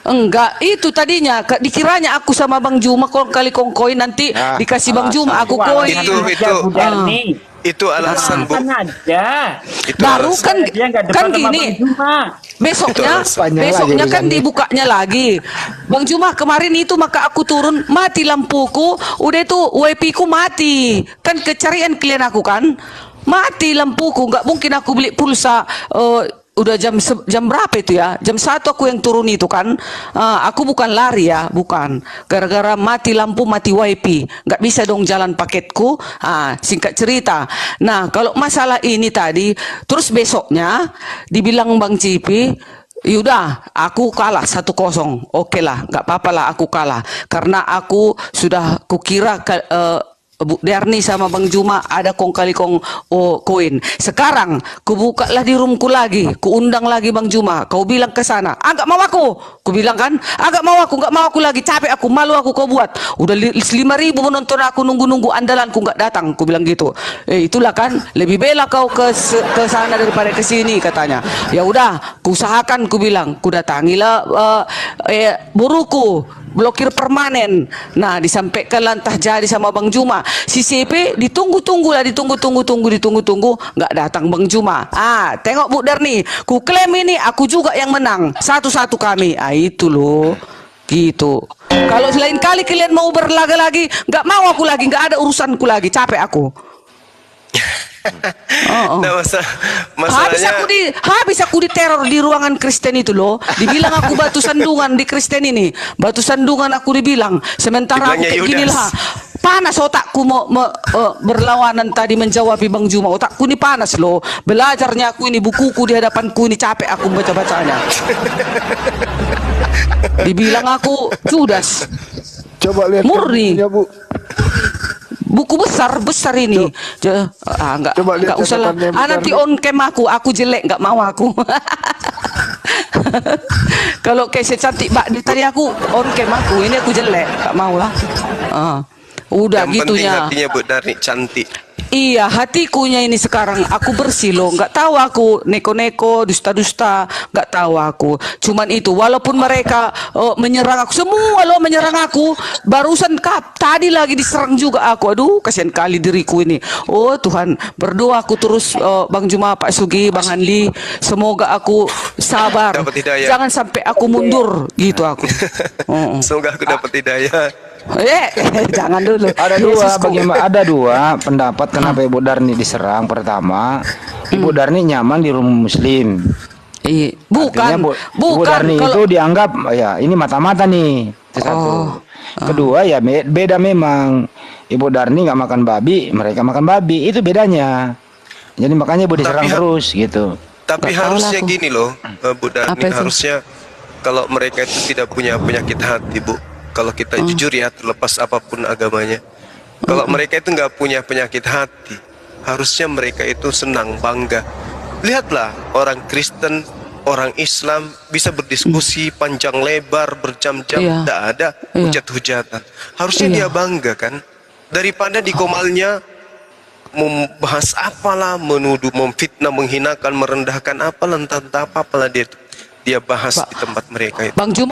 Enggak, itu tadinya dikiranya aku sama Bang Juma kali kongkoin nanti dikasih Bang Juma aku koin. Itu Bu Darni. Itu alasan, Bu. Kan aja. Itu Baru alasan. kan Dia nggak depan kan sama gini. Bang Juma. Besoknya, Panjang besoknya lagi kan urusannya. dibukanya lagi. Bang Juma kemarin itu maka aku turun, mati lampuku, udah itu WiFi ku mati. Kan kecarian klien aku kan, mati lampuku, nggak mungkin aku beli pulsa. Udah jam berapa itu ya? Jam 1 aku yang turun itu kan. Aku bukan lari ya, bukan. Gara-gara mati lampu, mati wifi, nggak bisa dong jalan paketku. Singkat cerita. Nah, kalau masalah ini tadi, terus besoknya dibilang Bang Cipi, yaudah, aku kalah 1-0. Oke lah, nggak apa-apa lah aku kalah. Karena aku sudah kukira Bu Darni sama Bang Juma ada kong kali kong koin. Sekarang kubukalah di roomku lagi, kuundang lagi Bang Juma. Kau bilang ke sana, agak mau aku. Ku bilang kan, agak mau aku, nggak mau aku lagi, capek aku, malu aku kau buat. Udah 5.000 menonton aku nunggu-nunggu andalanku nggak datang. Ku bilang gitu. Itulah kan, lebih bela kau ke sana daripada ke sini katanya. Ya udah, ku usahakan, ku bilang, ku datangilah buruku. Blokir permanen. Nah, disampaikan lantah jadi sama Bang Juma. Si CP ditunggu-tunggu, nggak datang Bang Juma. Tengok Bu Darni, ku klaim ini aku juga yang menang. 1-1 kami. Itu loh. Gitu. Kalau selain kali kalian mau berlaga lagi, nggak mau aku lagi, nggak ada urusanku lagi, capek aku. Nah, masalahnya Habis aku diteror di ruangan Kristen itu loh. Dibilang aku batu sandungan di Kristen ini. Batu sandungan aku dibilang. Sementara aku Dibilangnya kayak gini Yudas. lah. Panas otakku mau berlawanan tadi menjawab Bang Juma. Otakku ini panas loh. Belajarnya aku ini, bukuku di hadapanku ini, capek aku baca-bacanya. Dibilang aku Judas. Coba lihat Murni. bukunya, Bu. Buku besar ini. Coba lihat Enggak usah lah. catatannya, Bu Nanti Darni. on cam aku jelek, nggak mau aku. Kalau kayak secantik Mbak Di tadi aku on cam ini aku jelek, nggak mau lah. Udah yang penting gitunya. hatinya Bu Darni cantik. Iya, hatikunya ini sekarang aku bersih loh. Nggak tahu aku neko-neko, dusta-dusta, nggak tahu aku. Cuman itu, walaupun mereka menyerang aku, semua loh menyerang aku. Barusan tadi lagi diserang juga aku. Aduh, kasihan kali diriku ini. Oh Tuhan, berdoa aku terus Bang Juma, Pak Sugi, Bang Hanli. Semoga aku sabar. Dapat hidayah. Jangan sampai aku mundur, gitu aku. Semoga aku dapat hidayah. Jangan dulu. Ada Yesusku. ada dua pendapat kenapa Ibu Darni diserang. Pertama, Ibu Darni nyaman di rumah Muslim. Iya, Artinya bukan, Ibu Darni itu dianggap ya ini mata-mata nih. Itu satu. Kedua ya beda memang. Ibu Darni nggak makan babi, mereka makan babi. Itu bedanya. Jadi makanya Ibu diserang terus gitu. Tapi Nggak tahu harusnya lah aku. gini loh, Bu Darni, Apa itu? harusnya kalau mereka itu tidak punya penyakit hati, Bu. Kalau kita jujur ya, terlepas apapun agamanya, kalau mereka itu nggak punya penyakit hati, harusnya mereka itu senang, bangga. Lihatlah orang Kristen, orang Islam bisa berdiskusi panjang lebar berjam-jam, Iya. tidak ada Iya. hujat-hujatan. Harusnya Iya. dia bangga kan, daripada di komalnya membahas apalah, menuduh, memfitnah, menghinakan, merendahkan apalah, entah apalah dia bahas di tempat mereka itu. Bang Juma